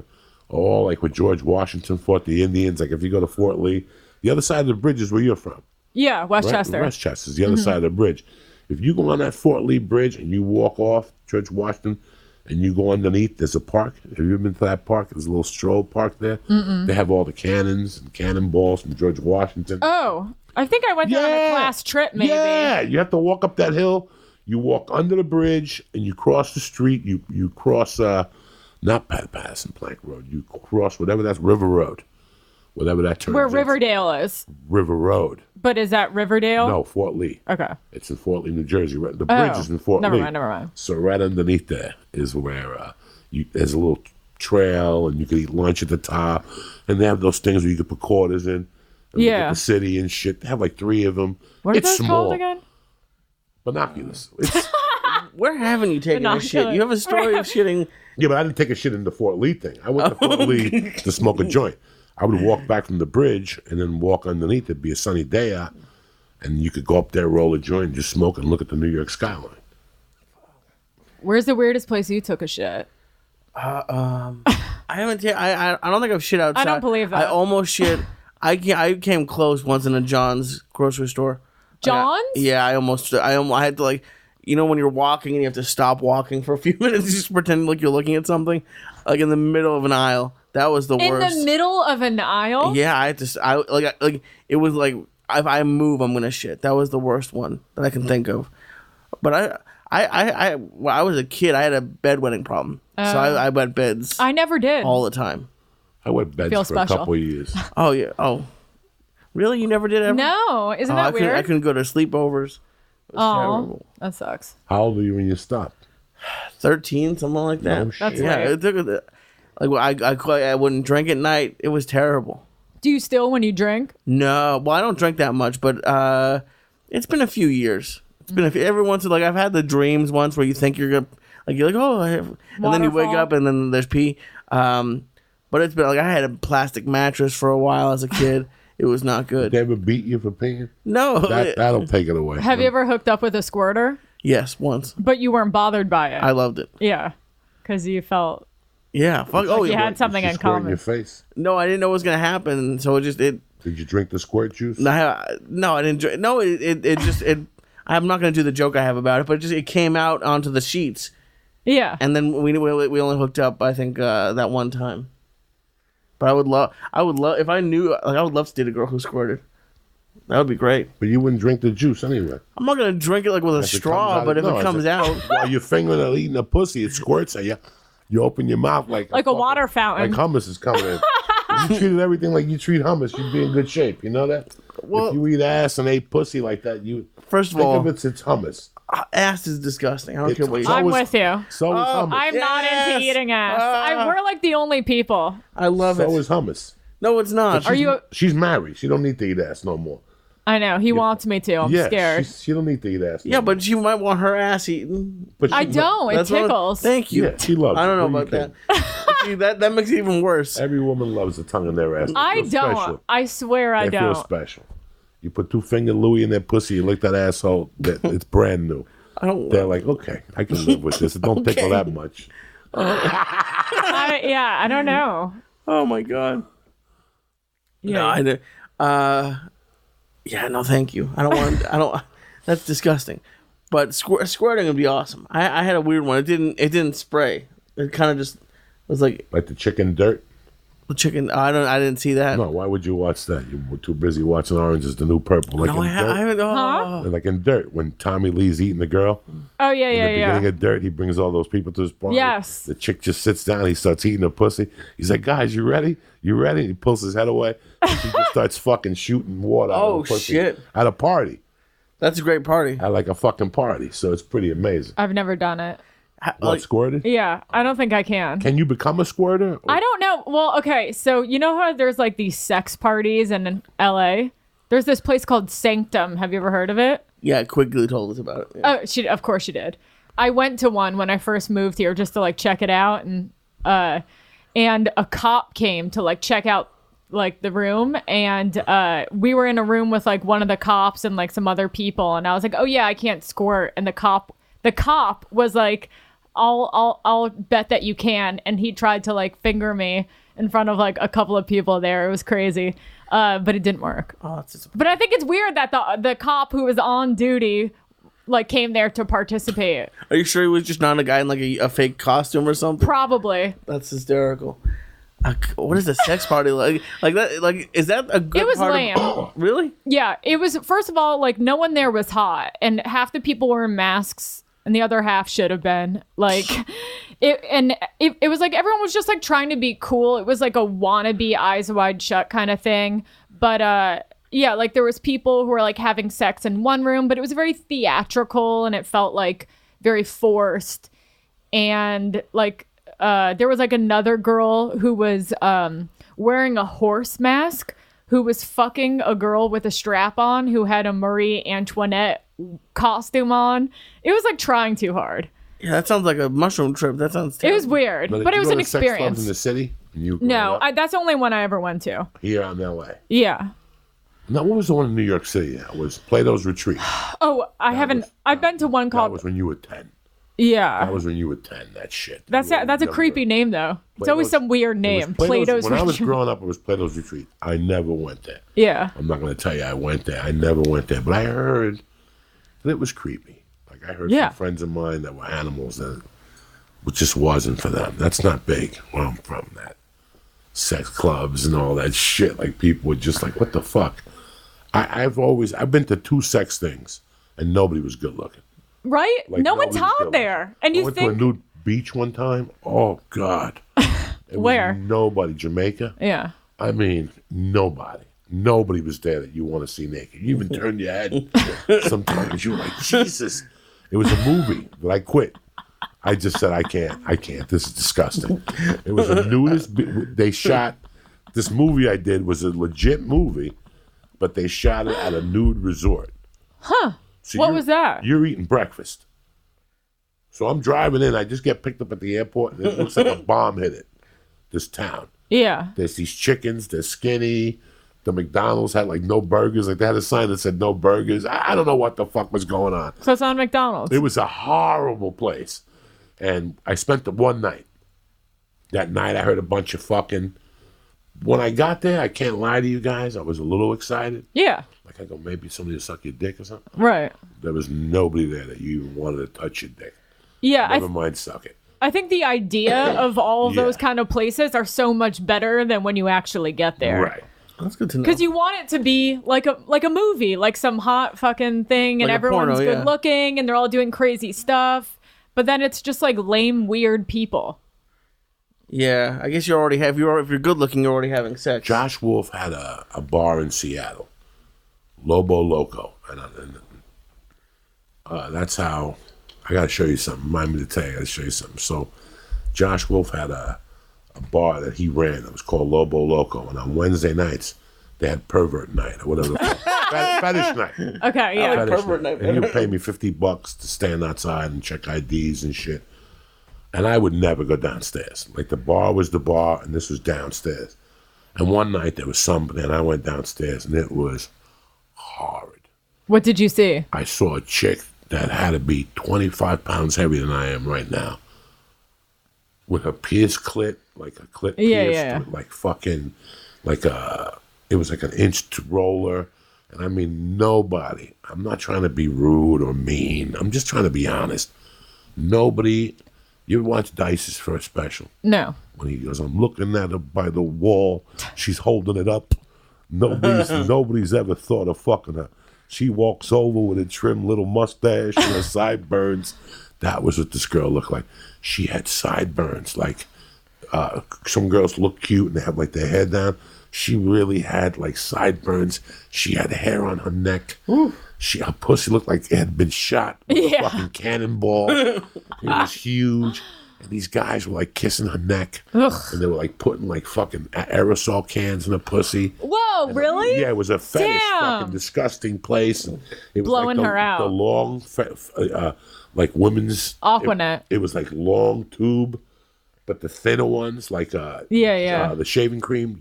are all like where George Washington fought the Indians. Like if you go to Fort Lee, the other side of the bridge is where you're from. Yeah, Westchester. Right? Westchester is the other side of the bridge. If you go on that Fort Lee bridge and you walk off George Washington and you go underneath, there's a park. Have you ever been to that park? There's a little stroll park there. They have all the cannons and cannonballs from George Washington. Oh, I think I went there on a class trip, maybe. Yeah, you have to walk up that hill. You walk under the bridge and you cross the street. You cross, not Patterson Plank Road. You cross whatever that's River Road. Whatever that turns Where into. Riverdale is. River Road. But is that Riverdale? No, Fort Lee. Okay. It's in Fort Lee, New Jersey. The bridge is in Fort Lee. Never mind. So right underneath there is where there's a little trail, and you can eat lunch at the top. And they have those things where you can put quarters in. And look at the city and shit. They have like 3 of them. What are it's those small. called again? Binoculars. It's, Where haven't you taken a shit? You have a story of shitting. yeah, but I didn't take a shit in the Fort Lee thing. I went to Fort Lee to smoke a joint. I would walk back from the bridge and then walk underneath. It'd be a sunny day out. And you could go up there, roll a joint, and just smoke and look at the New York skyline. Where's the weirdest place you took a shit? I haven't. I don't think I've shit outside. I don't believe that. I almost shit. I came close once in a John's grocery store. John's? I had to like, when you're walking and you have to stop walking for a few minutes, just pretend like you're looking at something, like in the middle of an aisle. That was the worst. In the middle of an aisle? Yeah, I had to. It was like if I move, I'm gonna shit. That was the worst one that I can think of. But when I was a kid, I had a bedwetting problem, so I wet beds. I never did. All the time. I wet beds for a couple of years. Oh yeah. Oh, really? You never did ever? No, isn't that weird? I couldn't go to sleepovers. It was terrible. That sucks. How old were you when you stopped? 13, something like that. No shit. That's It took. I wouldn't drink at night. It was terrible. Do you still when you drink? No, well, I don't drink that much, but it's been a few years. It's been every once in I've had the dreams once where you think you're gonna you're like, oh, and then you wake up and then there's pee. But it's been I had a plastic mattress for a while as a kid. It was not good. Did they ever beat you for peeing? No, that'll take it away. Have you ever hooked up with a squirter? Yes, once. But you weren't bothered by it. I loved it. Yeah, because you felt. Yeah, fuck. You had something in common. In your face? No, I didn't know it was gonna happen, so it. Did you drink the squirt juice? No, I didn't drink. No, I'm not gonna do the joke I have about it, but it came out onto the sheets. Yeah. And then we only hooked up, I think, that one time. But I would love if I knew, I would love to date a girl who squirted. That would be great. But you wouldn't drink the juice anyway. I'm not gonna drink it with a straw, but if it comes out while you're fingering eating a pussy, it squirts at you. You open your mouth like a water fountain. Like hummus is coming in. If you treated everything like you treat hummus, you'd be in good shape. You know that? Well, if you eat ass and ate pussy like that, first of all, it's hummus. Ass is disgusting. I don't care what you say. I'm with you. So is hummus. I'm not into eating ass. We're like the only people. I love it. So is hummus. No, it's not. She's married. She don't need to eat ass no more. I know. He wants me to. I'm scared. She don't need to eat ass. Yeah, but she might want her ass eaten. But I don't. It tickles. Thank you. Yeah, she loves it. I don't know about that. See, that makes it even worse. Every woman loves the tongue in their ass. I don't. Special. I swear I They don't. feel special. You put 2-finger Louie in their pussy, you lick that asshole, it's brand new. They're like, okay, I can live with this. It don't tickle that much. I don't know. Oh my god. Yeah. No, yeah, no, thank you. I don't. That's disgusting. But squirting would be awesome. I had a weird one. It didn't spray. It kind of just was like the chicken dirt. The chicken. I didn't see that. No, why would you watch that? You were too busy watching Orange Is the New Purple. Like no, I haven't. Like in Dirt, when Tommy Lee's eating the girl. Oh yeah, in the beginning of Dirt, he brings all those people to his party. Yes. The chick just sits down. He starts eating her pussy. He's like, "Guys, you ready? You ready?" And he pulls his head away. And she just starts fucking shooting water out of the pussy. Shit! At a party. That's a great party. At like a fucking party. So it's pretty amazing. I've never done it. Squirted? Yeah, I don't think I can. Can you become a squirter? I don't know. Well, okay, so you know how there's like these sex parties in LA? There's this place called Sanctum. Have you ever heard of it? Yeah, Quigley told us about it. Yeah. Oh, of course she did. I went to one when I first moved here just to like check it out, and a cop came to like check out like the room, and we were in a room with like one of the cops and like some other people, and I was like, oh yeah, I can't squirt, and the cop was like, I'll bet that you can, and he tried to like finger me in front of like a couple of people there. It was crazy, but it didn't work. But I think it's weird that the cop who was on duty like came there to participate. Are you sure he was just not a guy in like a fake costume or something? Probably. That's hysterical. What is a sex party like? Like that? Like, is that a good? It was part lame. Really? Yeah, it was. First of all, like no one there was hot, and half the people were in masks, and the other half should have been like. It was like everyone was just like trying to be cool. It was like a wannabe Eyes Wide Shut kind of thing. But yeah, like there was people who were like having sex in one room, but it was very theatrical and it felt like very forced. And like there was like another girl who was wearing a horse mask who was fucking a girl with a strap on who had a Marie Antoinette costume on. It was like trying too hard. Yeah, that sounds like a mushroom trip. That sounds terrible. It was weird, but it was an experience. Sex clubs in the city? No, that's the only one I ever went to. Here in L.A. Yeah. Now, what was the one in New York City? That was Plato's Retreat. Oh, I've been to one called. That was when you were 10. Yeah. That was when you were 10. That shit. That's a creepy name though. It's always some weird name. Plato's When I was growing up, it was Plato's Retreat. I never went there. Yeah. I'm not going to tell you I went there. I never went there, but I heard that it was creepy. Like I heard some friends of mine that were animals that it just wasn't for them. That's not big where I'm from. That sex clubs and all that shit. Like people were just like, what the fuck? I've been to 2 sex things and nobody was good looking. Right? Like, no one's hot there. And I went to a nude beach one time. Oh God. Where? Nobody. Jamaica. Yeah. I mean, nobody. Nobody was there that you want to see naked. You even turned your head sometimes. You were like, Jesus. It was a movie, but I quit. I just said, I can't. This is disgusting. It was a nudist. They shot, this movie I did was a legit movie, but they shot it at a nude resort. Huh. So what was that? You're eating breakfast. So I'm driving in. I just get picked up at the airport, and it looks like a bomb hit it. This town. Yeah. There's these chickens. They're skinny. The McDonald's had like no burgers. Like they had a sign that said no burgers. I don't know what the fuck was going on. So it's on McDonald's. It was a horrible place. And I spent the one night. That night I heard a bunch of fucking. When I got there, I can't lie to you guys, I was a little excited. Yeah. Like I go, maybe somebody will suck your dick or something. Right. There was nobody there that you even wanted to touch your dick. Yeah. Never mind suck it. I think the idea of all of those kind of places are so much better than when you actually get there. Right. That's good to know. Because you want it to be like a movie, like some hot fucking thing, and like everyone's porno, good looking, and they're all doing crazy stuff. But then it's just like lame, weird people. Yeah, I guess you already have. If you're good looking, you're already having sex. Josh Wolf had a bar in Seattle, Lobo Loco, and that's how. I gotta show you something. Remind me to tell you. I gotta show you something. So, Josh Wolf had a bar that he ran. It was called Lobo Loco, and on Wednesday nights they had pervert night or whatever. Fetish night. Okay, yeah. Like pervert night. And he would pay me $50 to stand outside and check IDs and shit. And I would never go downstairs. Like the bar was the bar, and this was downstairs. And one night there was somebody, and I went downstairs, and it was horrid. What did you see? I saw a chick that had to be 25 pounds heavier than I am right now, with a pierced clit, like a clit pierced, like fucking, it was like an inch roller. And I mean, nobody, I'm not trying to be rude or mean. I'm just trying to be honest. Nobody, you ever watch Dice's first special? No. When he goes, I'm looking at her by the wall. She's holding it up. Nobody's ever thought of fucking her. She walks over with a trim little mustache and her sideburns. That was what this girl looked like. She had sideburns. Like some girls look cute and they have like their hair down. She really had like sideburns. She had hair on her neck. Ooh. Her pussy looked like it had been shot with a fucking cannonball. It was huge. And these guys were like kissing her neck. Ugh. And they were like putting like fucking aerosol cans in her pussy. Whoa, really? Yeah, it was a fetish, fucking disgusting place. And it was blowing like her out. The long, like women's. Aquanet. It was like long tube, but the thinner ones, like the shaving cream,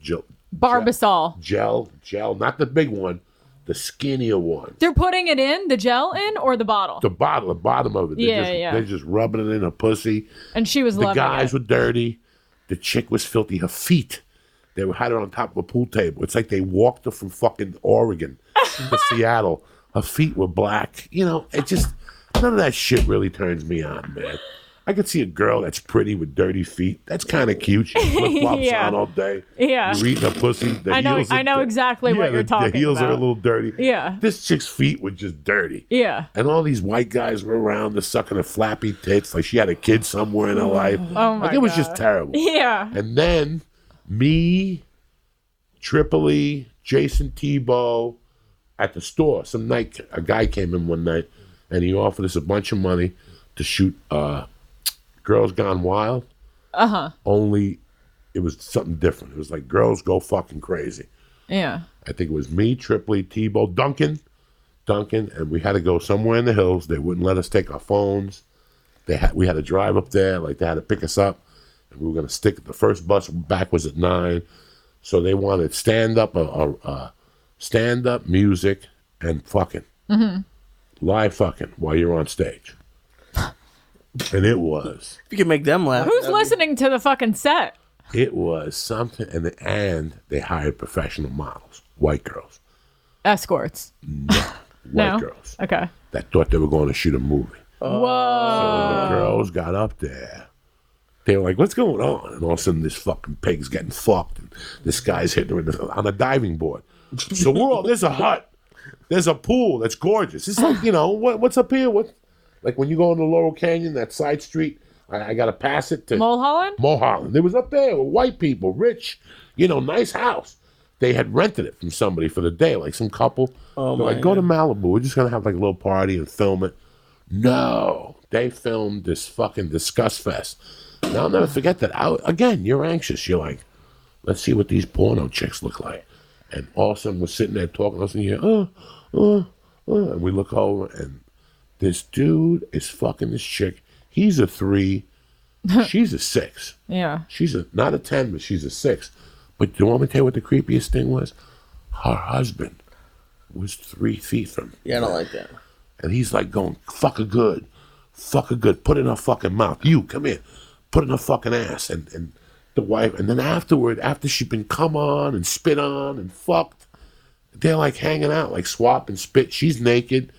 Barbasol. Gel, not the big one, the skinnier one. They're putting it in, the gel in, or the bottle? The bottom of it. They're just rubbing it in her pussy. And she was loving it. The guys were dirty. The chick was filthy. Her feet, they had her on top of a pool table. It's like they walked her from fucking Oregon to Seattle. Her feet were black. You know, it just, none of that shit really turns me on, man. I could see a girl that's pretty with dirty feet. That's kind of cute. She flip-flops on all day. Yeah. You're eating her pussy. I know exactly what you're talking about. The heels are a little dirty. Yeah. This chick's feet were just dirty. Yeah. And all these white guys were around her sucking her flappy tits like she had a kid somewhere in her life. Oh, my God. It was God. just terrible. Yeah. And then me, Tripoli, Jason Tebow at the store. Some night, a guy came in one night and he offered us a bunch of money to shoot Girls Gone Wild. Only it was something different. It was like Girls Go Fucking Crazy. Yeah. I think it was me, Tripoli, Tebow, Duncan, and we had to go somewhere in the hills. They wouldn't let us take our phones. We had to drive up there, like they had to pick us up, and we were gonna stick. The first bus back was at 9, so they wanted stand up music and fucking live fucking while you're on stage. And it was. If you can make them laugh. Who's listening to the fucking set? It was something, and they hired professional models, white girls. Escorts. No, white girls. Okay. That thought they were going to shoot a movie. Whoa. So when the girls got up there, they were like, "What's going on?" And all of a sudden, this fucking pig's getting fucked, and this guy's hitting her on a diving board. So there's a hut, there's a pool that's gorgeous. It's like, what's up here? Like when you go into Laurel Canyon, that side street, I got to pass it to Mulholland. It was up there with white people, rich, nice house. They had rented it from somebody for the day, like some couple. Oh, They're like, go to Malibu. We're just going to have like a little party and film it. No, they filmed this fucking disgust fest. Now, I'll never forget that. Again, you're anxious. You're like, let's see what these porno chicks look like. And all of a sudden, we're sitting there talking. All of a sudden, and we look over, and this dude is fucking this chick. He's a 3. She's a 6. Yeah. She's not a 10, but she's a 6. But do you want me to tell you what the creepiest thing was? Her husband was 3 feet from her. Yeah, I don't like that. And he's like going, fuck her good. Put it in her fucking mouth. You, come here. Put it in her fucking ass. And the wife, and then after she'd been come on and spit on and fucked, they're like hanging out, like swap and spit. She's naked.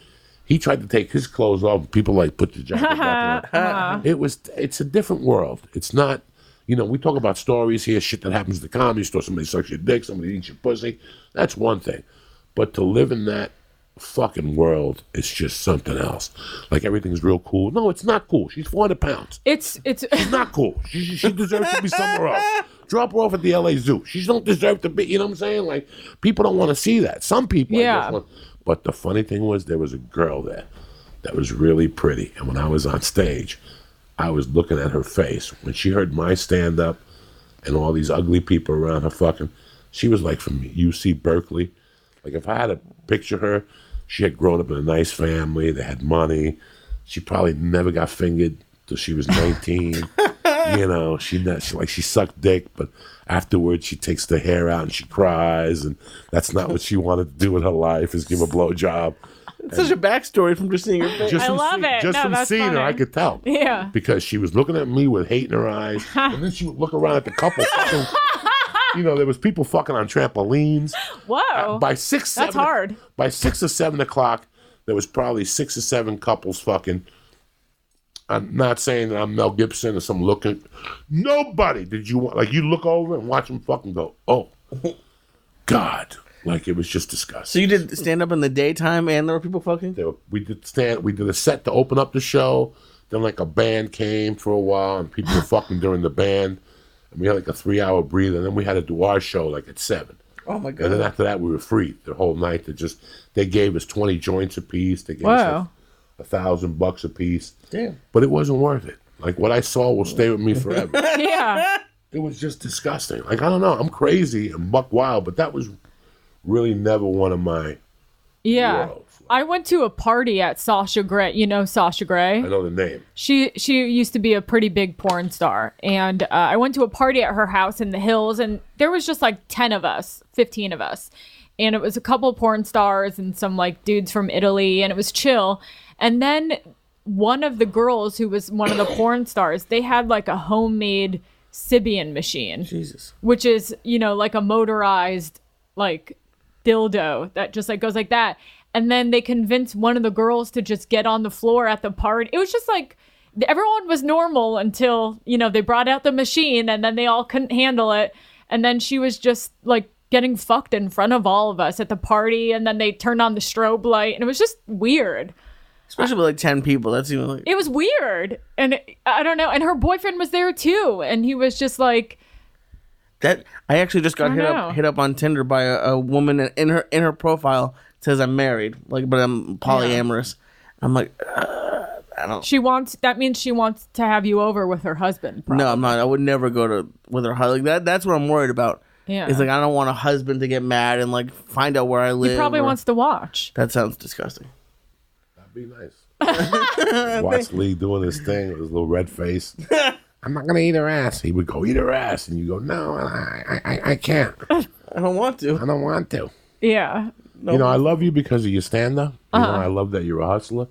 He tried to take his clothes off. People like put the jacket back on. It's a different world. It's not, we talk about stories here, shit that happens at the comedy store. Somebody sucks your dick, somebody eats your pussy. That's one thing. But to live in that fucking world is just something else. Like everything's real cool. No, it's not cool. She's 400 pounds. She's not cool. She deserves to be somewhere else. Drop her off at the LA Zoo. She don't deserve to be, you know what I'm saying? Like, people don't want to see that. Some people, yeah. I guess, want. But the funny thing was, there was a girl there that was really pretty. And when I was on stage, I was looking at her face. When she heard my stand-up and all these ugly people around her fucking, she was like from UC Berkeley. Like, if I had to picture her, she had grown up in a nice family. They had money. She probably never got fingered till she was 19. She sucked dick, but afterwards she takes the hair out and she cries, and that's not what she wanted to do with her life, is give a blowjob. It's such a backstory from just seeing her face. I love it. Just from seeing her, I could tell. Yeah. Because she was looking at me with hate in her eyes, and then she would look around at the couple fucking, there was people fucking on trampolines. Whoa. By 6, 7, that's hard. By 6 or 7 o'clock, there was probably 6 or 7 couples fucking. I'm not saying that I'm Mel Gibson or some looking. Nobody did you want, like, you look over and watch them fucking go, oh, God. Like, it was just disgusting. So you did stand up in the daytime and there were people fucking? We did a set to open up the show. Then, like, a band came for a while and people were fucking during the band. And we had like a 3-hour breather. And then we had to do our show like at 7. Oh, my God. And then after that, we were free the whole night. They gave us 20 joints apiece. They gave us like $1,000 a piece. Damn. But it wasn't worth it. Like, what I saw will stay with me forever. Yeah. It was just disgusting. Like, I don't know. I'm crazy and buck wild, but that was really never one of my worlds. I went to a party at Sasha Grey. You know Sasha Grey? I know the name. She used to be a pretty big porn star. And I went to a party at her house in the hills, and there was just like 10 of us, 15 of us. And it was a couple porn stars and some like dudes from Italy, and it was chill. And then one of the girls who was one of the porn stars, they had like a homemade Sybian machine. Jesus. Which is, you know, like a motorized like dildo that just like goes like that. And then they convinced one of the girls to just get on the floor at the party. It was just like everyone was normal until, you know, they brought out the machine and then they all couldn't handle it. And then she was just like getting fucked in front of all of us at the party. And then they turned on the strobe light and it was just weird. Especially with like 10 people. That's even like... It was weird. And I don't know. And her boyfriend was there too. And he was just like... That I actually just got hit up on Tinder by a woman in her profile says I'm married, like, but I'm polyamorous. I'm like, I don't. That means she wants to have you over with her husband. Probably. No, I'm not. I would never go with her husband. Like that's what I'm worried about. Yeah, it's like I don't want a husband to get mad and like find out where I live. He probably wants to watch. That sounds disgusting. That'd be nice. Watch Lee doing his thing with his little red face. I'm not gonna eat her ass. He would go eat her ass, and you go, no, I can't. I don't want to. I don't want to. Yeah. No. You know, I love you because of your stand-up. You know, I love that you're a hustler.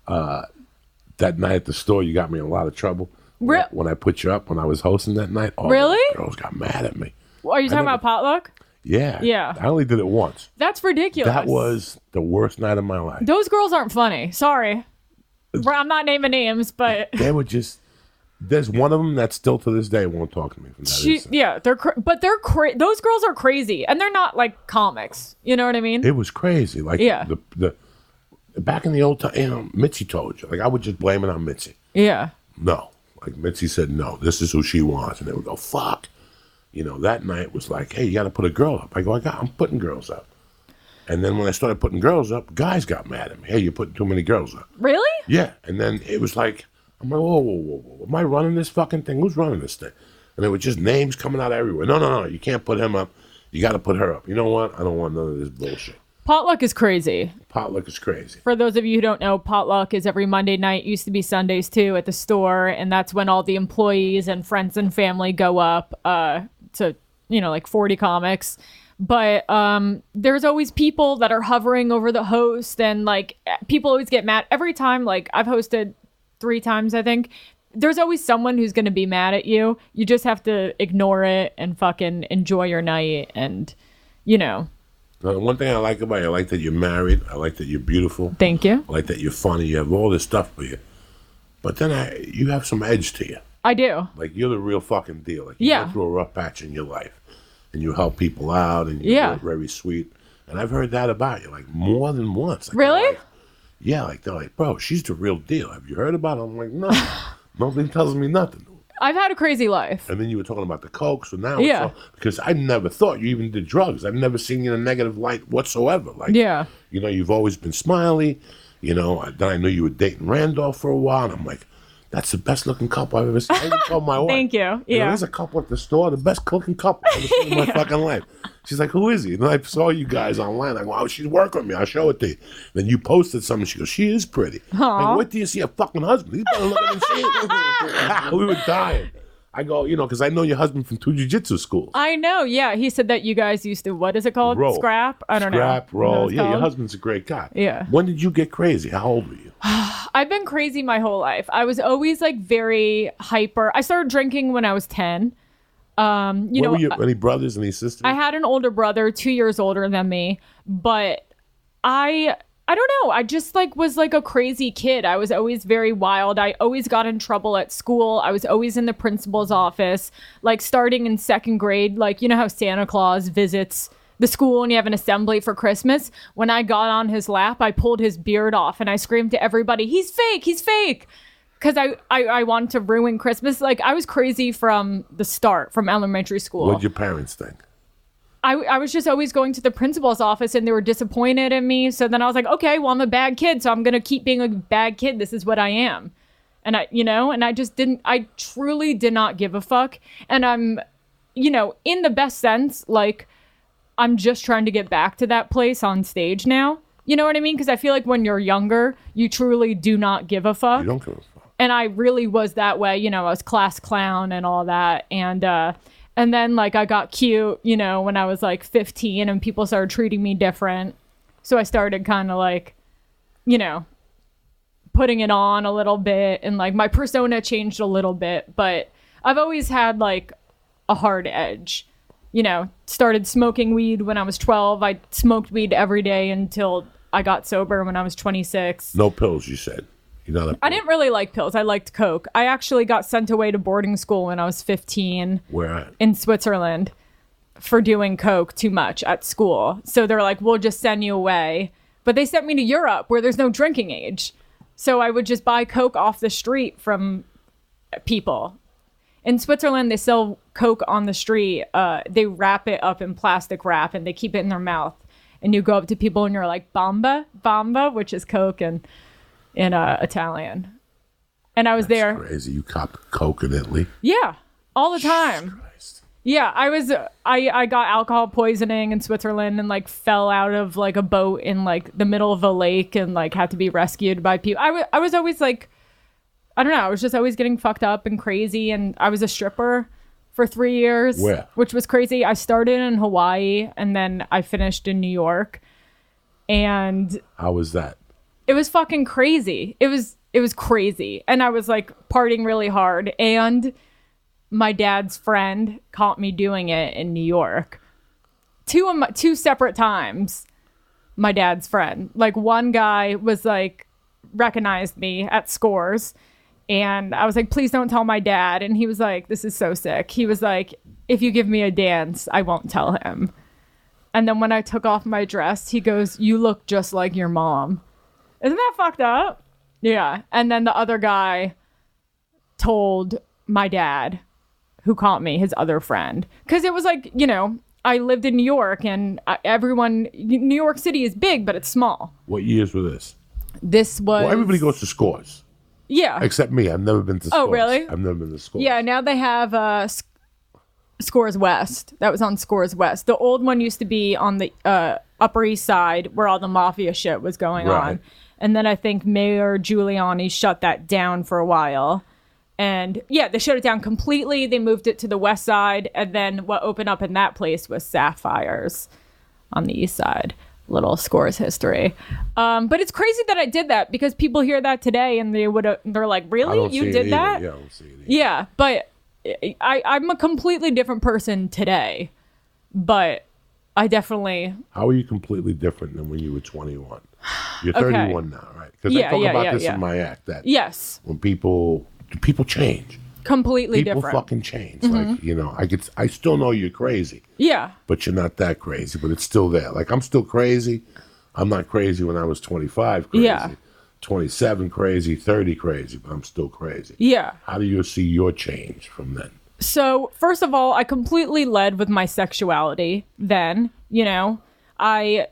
That night at the store, you got me in a lot of trouble. When I put you up, when I was hosting that night, all really? the girls got mad at me. Are you talking about potluck? Yeah. Yeah. I only did it once. That's ridiculous. That was the worst night of my life. Those girls aren't funny. Sorry. I'm not naming names, but... They were just... There's one of them that still to this day won't talk to me from that. Yeah, those girls are crazy, and they're not like comics. You know what I mean? It was crazy. Like the back in the old time, you know, Mitzi told you. Like I would just blame it on Mitzi. Yeah. No, like Mitzi said, no, this is who she wants, and they would go fuck. You know, that night was like, hey, you got to put a girl up. I go, I'm putting girls up. And then when I started putting girls up, guys got mad at me. Hey, you're putting too many girls up. Really? Yeah, and then it was like. I'm like, whoa. Am I running this fucking thing? Who's running this thing? And there were just names coming out everywhere. No. You can't put him up. You got to put her up. You know what? I don't want none of this bullshit. Potluck is crazy. Potluck is crazy. For those of you who don't know, potluck is every Monday night. Used to be Sundays too at the store. And that's when all the employees and friends and family go up to, you know, like 40 comics. But there's always people that are hovering over the host. And like people always get mad. Every time, like I've hosted 3 times, I think. There's always someone who's going to be mad at you. You just have to ignore it and fucking enjoy your night. And, you know. One thing I like about you, I like that you're married. I like that you're beautiful. Thank you. I like that you're funny. You have all this stuff for you. But then you have some edge to you. I do. Like, you're the real fucking deal. Like, you go through a rough patch in your life. And you help people out. And you're very sweet. And I've heard that about you, like, more than once. Like, really? They're like, bro, she's the real deal. Have you heard about it? I'm like, no. Nobody tells me nothing. I've had a crazy life. And then you were talking about the coke, so now it's all, because I never thought you even did drugs. I've never seen you in a negative light whatsoever. Like, you know, you've always been smiley. You know, then I knew you were dating Randolph for a while, and I'm like, that's the best looking couple I've ever seen. I even told my wife. Thank you. Yeah. You know, there's a couple at the store, the best looking couple I've ever seen in my fucking life. She's like, who is he? And then I saw you guys online. I go, oh, she's working with me. I'll show it to you. Then you posted something. She goes, she is pretty. Like, wait till you see a fucking husband. He's better looking than she is. We were dying. I go, you know, because I know your husband from 2 jiu-jitsu schools. I know, yeah. He said that you guys used to, what is it called? Roll. Scrap? I don't know. Scrap, roll. Yeah, called? your husband's a great guy. Yeah. When did you get crazy? How old were you? I've been crazy my whole life. I was always like very hyper. I started drinking when I was 10. Were you, any brothers, any sisters? I had an older brother, 2 years older than me, but I don't know. I just like was like a crazy kid. I was always very wild. I always got in trouble at school. I was always in the principal's office, like starting in 2nd grade. Like, you know how Santa Claus visits the school and you have an assembly for Christmas? When I got on his lap, I pulled his beard off and I screamed to everybody, he's fake, he's fake. Because I wanted to ruin Christmas. Like, I was crazy from the start, from elementary school. What did your parents think? I was just always going to the principal's office and they were disappointed in me. So then I was like, okay, well, I'm a bad kid. So I'm going to keep being a bad kid. This is what I am. And I truly did not give a fuck. And I'm, you know, in the best sense, like, I'm just trying to get back to that place on stage now. You know what I mean? Because I feel like when you're younger, you truly do not give a fuck. You don't give a fuck. And I really was that way. You know, I was class clown and all that. And then like I got cute, you know, when I was like 15 and people started treating me different. So I started kind of like, you know, putting it on a little bit, and like my persona changed a little bit, but I've always had like a hard edge. You know, started smoking weed when I was 12. I smoked weed every day until I got sober when I was 26. No pills, you said. I didn't really like pills. I liked coke. I actually got sent away to boarding school when I was 15. Where at? In Switzerland for doing coke too much at school. So they're like, we'll just send you away. But they sent me to Europe where there's no drinking age. So I would just buy coke off the street from people. In Switzerland, they sell coke on the street. They wrap it up in plastic wrap and they keep it in their mouth. And you go up to people and you're like, Bamba, which is coke in Italian. And I was there. Crazy. You copped coke in Italy? Yeah, all the time. Yeah, I got alcohol poisoning in Switzerland and like fell out of like a boat in like the middle of a lake and like had to be rescued by people. I was always like, I don't know, I was just always getting fucked up and crazy, and I was a stripper for 3 years. Where? Which was crazy. I started in Hawaii and then I finished in New York. And how was that? It was fucking crazy. It was crazy. And I was like partying really hard, and my dad's friend caught me doing it in New York. Two separate times. My dad's friend, like one guy was like, recognized me at Scores, and I was like, please don't tell my dad. And he was like, this is so sick. He was like, if you give me a dance, I won't tell him. And then when I took off my dress, he goes, you look just like your mom. Isn't that fucked up? Yeah. And then the other guy told my dad, who caught me, his other friend. Because it was like, you know, I lived in New York, and New York City is big, but it's small. What years were this? This was... Well, everybody goes to Scores. Yeah. Except me. I've never been to Scores. Oh, really? I've never been to Scores. Yeah, now they have Scores West. That was on Scores West. The old one used to be on the Upper East Side, where all the mafia shit was going on. And then I think Mayor Giuliani shut that down for a while. And yeah, they shut it down completely. They moved it to the west side. And then what opened up in that place was Sapphires on the east side. Little Scores history. But it's crazy that I did that, because people hear that today and they're like, really? You did that? Yeah, I don't see it either. Yeah, but I'm a completely different person today. But I definitely... How are you completely different than when you were 21? You're 31 now, right? Because I talk about this in my act. That yes. When people change. Completely people different. Fucking change. Mm-hmm. Like, you know, I still know you're crazy. Yeah. But you're not that crazy, but it's still there. Like, I'm still crazy. I'm not crazy when I was 25 crazy. Yeah. 27 crazy, 30 crazy, but I'm still crazy. Yeah. How do you see your change from then? So, first of all, I completely led with my sexuality then, you know. I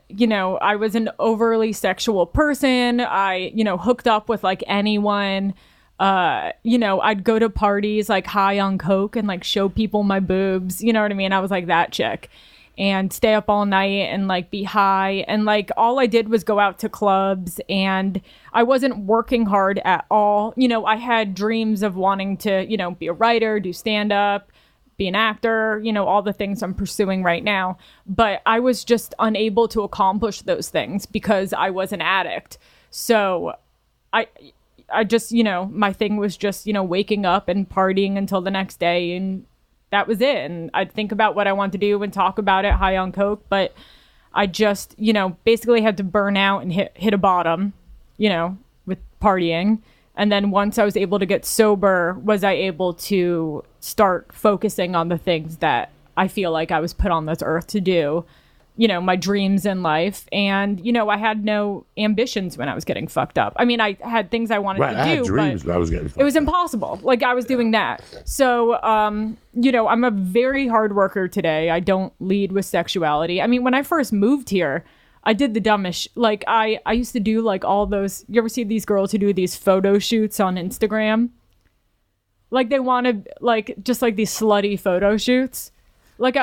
was an overly sexual person. I, hooked up with like anyone. I'd go to parties like high on coke and like show people my boobs. You know what I mean? I was like that chick, and stay up all night and like be high. And like all I did was go out to clubs, and I wasn't working hard at all. You know, I had dreams of wanting to, be a writer, do stand up, be an actor, all the things I'm pursuing right now. But I was just unable to accomplish those things because I was an addict. So I just, my thing was just, waking up and partying until the next day. And that was it. And I'd think about what I want to do and talk about it high on coke. But I just, basically had to burn out and hit a bottom, with partying. And then once I was able to get sober, was I able to start focusing on the things that I feel like I was put on this earth to do, my dreams in life. And, I had no ambitions when I was getting fucked up. I mean, I had things I wanted to do. I had dreams, but I was getting fucked up. It was impossible. Like, I was doing that. So, I'm a very hard worker today. I don't lead with sexuality. I mean, when I first moved here, I did the dumbest. Like, I used to do like all those. You ever see these girls who do these photo shoots on Instagram? Like, they want to like just like these slutty photo shoots. Like,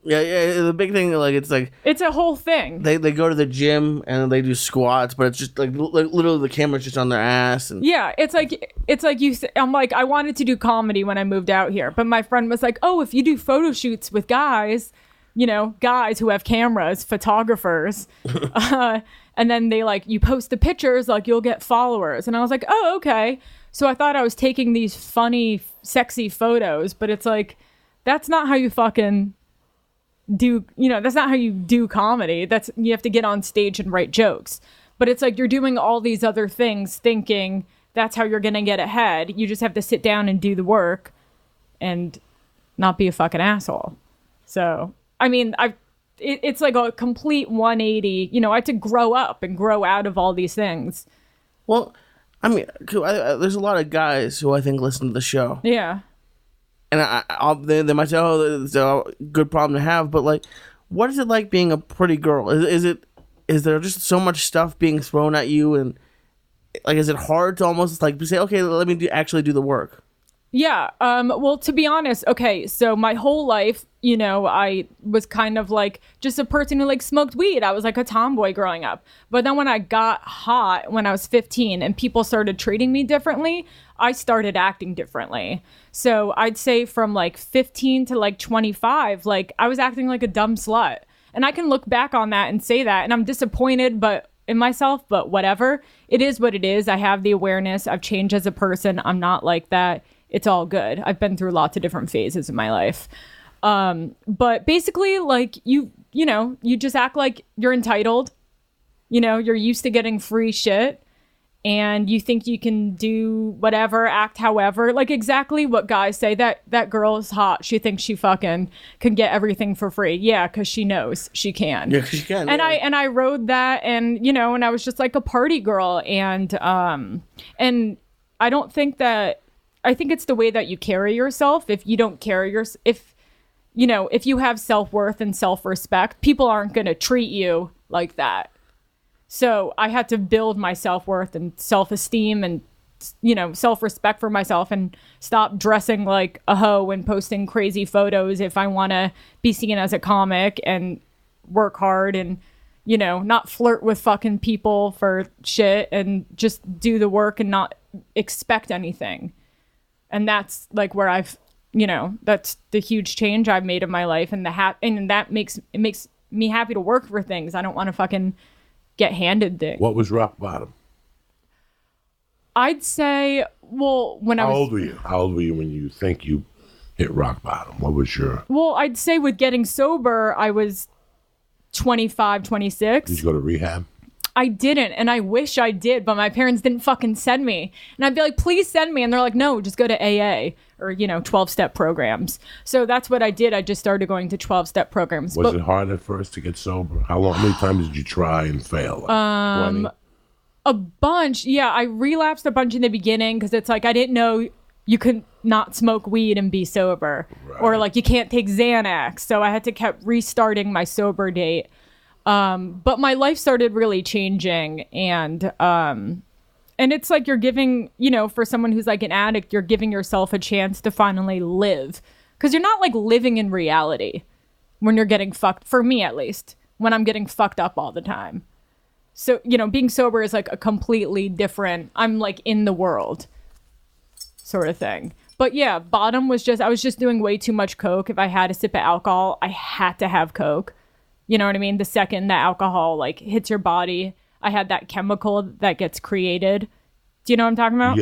Yeah. The big thing, like, it's a whole thing. They go to the gym and they do squats, but it's just like literally the camera's just on their ass. And yeah, it's like I'm like, I wanted to do comedy when I moved out here, but my friend was like, oh, if you do photo shoots with guys, guys who have cameras, photographers, and then they like, you post the pictures, like you'll get followers. And I was like, oh, okay. So I thought I was taking these funny, sexy photos, but it's like, that's not how you fucking do, that's not how you do comedy. You have to get on stage and write jokes. But it's like you're doing all these other things thinking that's how you're going to get ahead. You just have to sit down and do the work and not be a fucking asshole. So, I mean, it's like a complete 180. I had to grow up and grow out of all these things. Well, I mean, there's a lot of guys who I think listen to the show. Yeah. And they might say, oh, it's a good problem to have, but like, what is it like being a pretty girl? Is there just so much stuff being thrown at you, and like, is it hard to almost like say, okay, let me actually do the work? Yeah. Well, to be honest, okay, so my whole life, I was kind of like just a person who like smoked weed. I was like a tomboy growing up. But then when I got hot when I was 15 and people started treating me differently, I started acting differently. So I'd say from like 15 to like 25, like I was acting like a dumb slut. And I can look back on that and say that, and I'm disappointed in myself, but whatever. It is what it is. I have the awareness. I've changed as a person. I'm not like that. It's all good. I've been through lots of different phases in my life. But basically, like, you just act like you're entitled. You're used to getting free shit. And you think you can do whatever, act however. Like, exactly what guys say. That girl is hot. She thinks she fucking can get everything for free. Yeah, because she knows she can. Yeah, she can. And I rode that, and, and I was just like a party girl. And I don't think that... I think it's the way that you carry yourself. If you don't carry if you have self-worth and self-respect, people aren't going to treat you like that. So I had to build my self-worth and self-esteem and, self-respect for myself, and stop dressing like a hoe and posting crazy photos if I want to be seen as a comic, and work hard and, not flirt with fucking people for shit, and just do the work and not expect anything. And that's like where I've, that's the huge change I've made in my life, and and that makes me happy to work for things. I don't want to fucking get handed things. What was rock bottom? I'd say, well, when I was... How old were you when you think you hit rock bottom? What was your... Well, I'd say with getting sober, I was 25, 26. Did you go to rehab? I didn't, and I wish I did, but my parents didn't fucking send me. And I'd be like, please send me. And they're like, no, just go to AA or, 12-step programs. So that's what I did. I just started going to 12-step programs. Was it hard at first to get sober? How many times did you try and fail? Like 20? A bunch. Yeah, I relapsed a bunch in the beginning because it's like I didn't know you could not smoke weed and be sober. Right. Or like you can't take Xanax. So I had to keep restarting my sober date. But my life started really changing, and it's like you're giving, for someone who's like an addict, you're giving yourself a chance to finally live, because you're not like living in reality when you're getting fucked, for me at least, when I'm getting fucked up all the time. So, being sober is like a completely different, I'm like in the world sort of thing. But yeah, bottom was I was just doing way too much coke. If I had a sip of alcohol, I had to have coke. You know what I mean? The second that alcohol like hits your body, I had that chemical that gets created. Do you know what I'm talking about?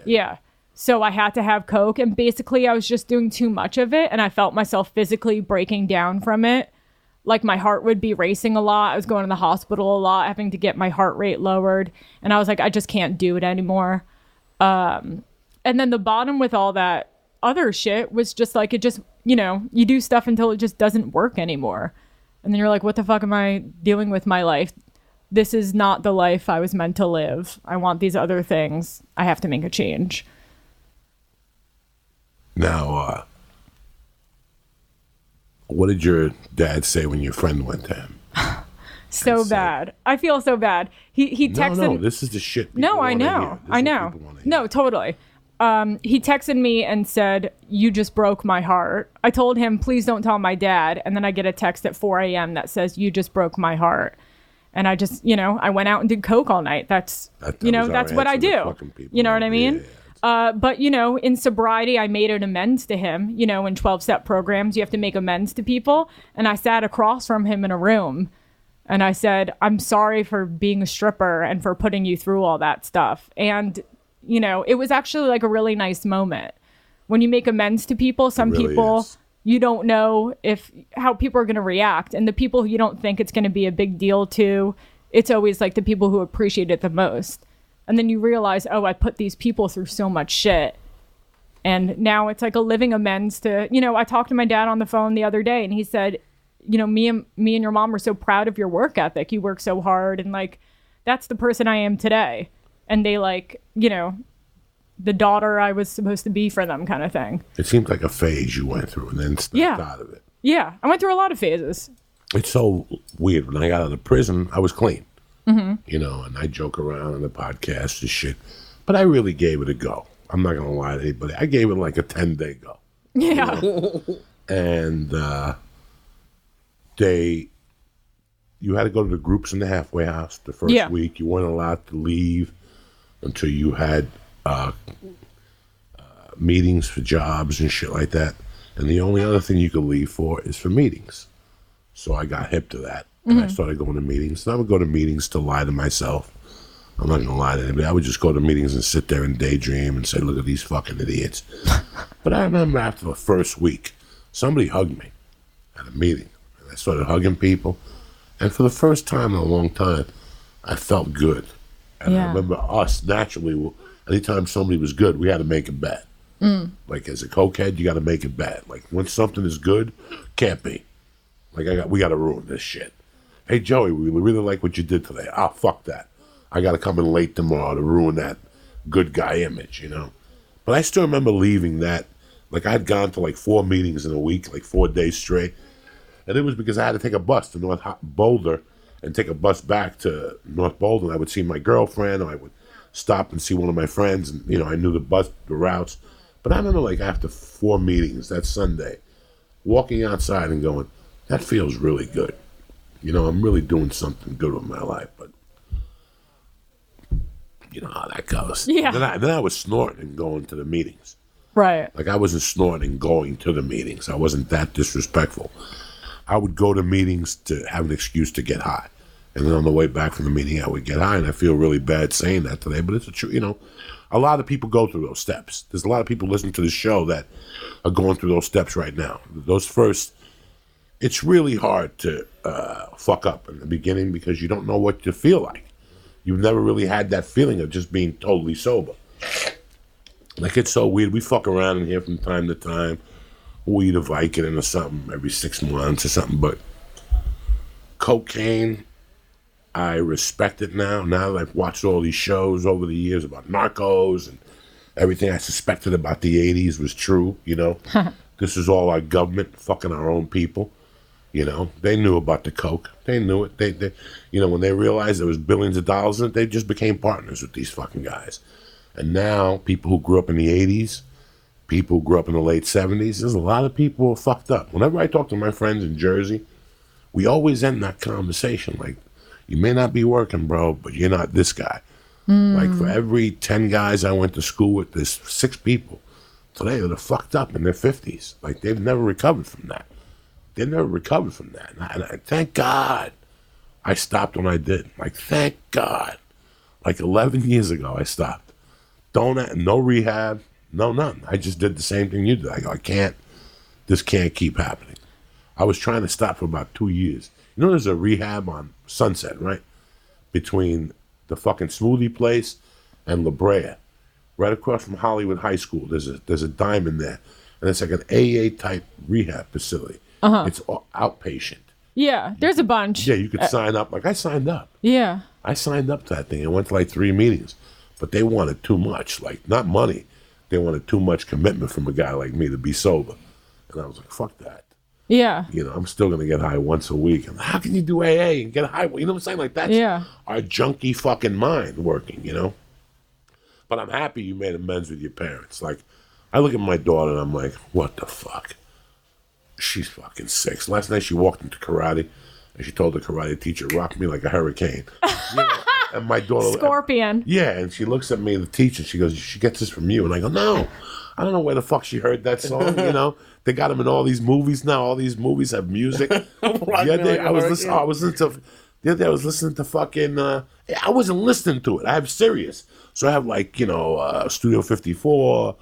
Yeah. So I had to have coke, and basically I was just doing too much of it, and I felt myself physically breaking down from it. Like my heart would be racing a lot. I was going to the hospital a lot, having to get my heart rate lowered. And I was like, I just can't do it anymore. And then the bottom with all that other shit was just like, it just, you do stuff until it just doesn't work anymore. And then you're like, what the fuck am I doing with my life? This is not the life I was meant to live. I want these other things. I have to make a change. Now, what did your dad say when your friend went to him? So bad. I feel so bad. He texted... No, this is the shit. No, I know. I know. No, totally. he texted me and said, "You just broke my heart." I told him, "Please don't tell my dad." And then I get a text at 4 a.m. that says, "You just broke my heart." And I just, I went out and did coke all night. That's what I do. You know what I mean? Yeah. But, in sobriety, I made an amends to him. In 12-step programs, you have to make amends to people. And I sat across from him in a room and I said, "I'm sorry for being a stripper and for putting you through all that stuff." And, it was actually like a really nice moment. When you make amends to people, some people... is. You don't know how people are going to react. And the people who you don't think it's going to be a big deal to, it's always like the people who appreciate it the most. And then you realize, oh, I put these people through so much shit. And now it's like a living amends to, I talked to my dad on the phone the other day and he said, me and your mom were so proud of your work ethic. You work so hard. And like, that's the person I am today. And they the daughter I was supposed to be for them kind of thing. It seemed like a phase you went through and then snapped out of it. Yeah, I went through a lot of phases. It's so weird. When I got out of prison, I was clean. Mm-hmm. And I joke around on the podcast and shit. But I really gave it a go. I'm not going to lie to anybody. I gave it like a 10-day go. Yeah. And you had to go to the groups in the halfway house the first week. You weren't allowed to leave until you had... meetings for jobs and shit like that. And the only other thing you could leave for is for meetings. So I got hip to that. And I started going to meetings. And I would go to meetings to lie to myself. I'm not going to lie to anybody. I would just go to meetings and sit there and daydream and say, look at these fucking idiots. But I remember after the first week, somebody hugged me at a meeting. And I started hugging people. And for the first time in a long time, I felt good. And I remember us naturally... Anytime somebody was good, we had to make it bad. Like as a cokehead, you got to make it bad. Like when something is good, can't be. Like we got to ruin this shit. Hey Joey, we really like what you did today. Ah, fuck that. I got to come in late tomorrow to ruin that good guy image, But I still remember leaving that. Like I had gone to like 4 meetings in a week, like 4 days straight, and it was because I had to take a bus to North Boulder and take a bus back to North Boulder. And I would see my girlfriend, or I would stop and see one of my friends, and I knew the routes. But I remember like after 4 meetings that Sunday, walking outside and going, that feels really good. I'm really doing something good with my life. But you know how that goes. Yeah. Then I was snorting and going to the meetings. Right. Like I wasn't snorting and going to the meetings. I wasn't that disrespectful. I would go to meetings to have an excuse to get high. And then on the way back from the meeting, I would get high, and I feel really bad saying that today, but it's the truth. A lot of people go through those steps. There's a lot of people listening to the show that are going through those steps right now. It's really hard to fuck up in the beginning because you don't know what you feel like. You've never really had that feeling of just being totally sober. Like, it's so weird. We fuck around in here from time to time. We'll eat a Vicodin or something every 6 months or something, but cocaine... I respect it now that I've watched all these shows over the years about narcos and everything I suspected about the 80s was true, This is all our government fucking our own people, They knew about the coke. They knew it. They when they realized there was billions of dollars in it, they just became partners with these fucking guys. And now, people who grew up in the 80s, people who grew up in the late 70s, there's a lot of people who are fucked up. Whenever I talk to my friends in Jersey, we always end that conversation like, you may not be working, bro, but you're not this guy. Like, for every 10 guys I went to school with, there's 6 people today that are fucked up in their 50s. Like, they've never recovered from that. And I thank God I stopped when I did. Like, thank God. Like, 11 years ago, I stopped. No rehab, no none. I just did the same thing you did. I go, this can't keep happening. I was trying to stop for about 2 years. There's a rehab on Sunset, right? Between the fucking smoothie place and La Brea. Right across from Hollywood High School, there's a diamond there. And it's like an AA type rehab facility. It's outpatient. Yeah, there's a bunch. Yeah, you could sign up. Like, I signed up. Yeah. I signed up to that thing. I went to like 3 meetings. But they wanted too much. Like, not money. They wanted too much commitment from a guy like me to be sober. And I was like, fuck that. Yeah. I'm still going to get high once a week. And how can you do AA and get high? You know what I'm saying? Like, that's our junky fucking mind working, But I'm happy you made amends with your parents. Like, I look at my daughter and I'm like, what the fuck? She's fucking 6. Last night she walked into karate and she told the karate teacher, rock me like a hurricane. You know, and my daughter... Scorpion. Yeah, and she looks at me, the teacher, she goes, she gets this from you. And I go, no. I don't know where the fuck she heard that song, you know? They got them in all these movies now. All these movies have music. The other day, I was listening to fucking... I wasn't listening to it. I have Sirius. So I have like, you know, Studio 54,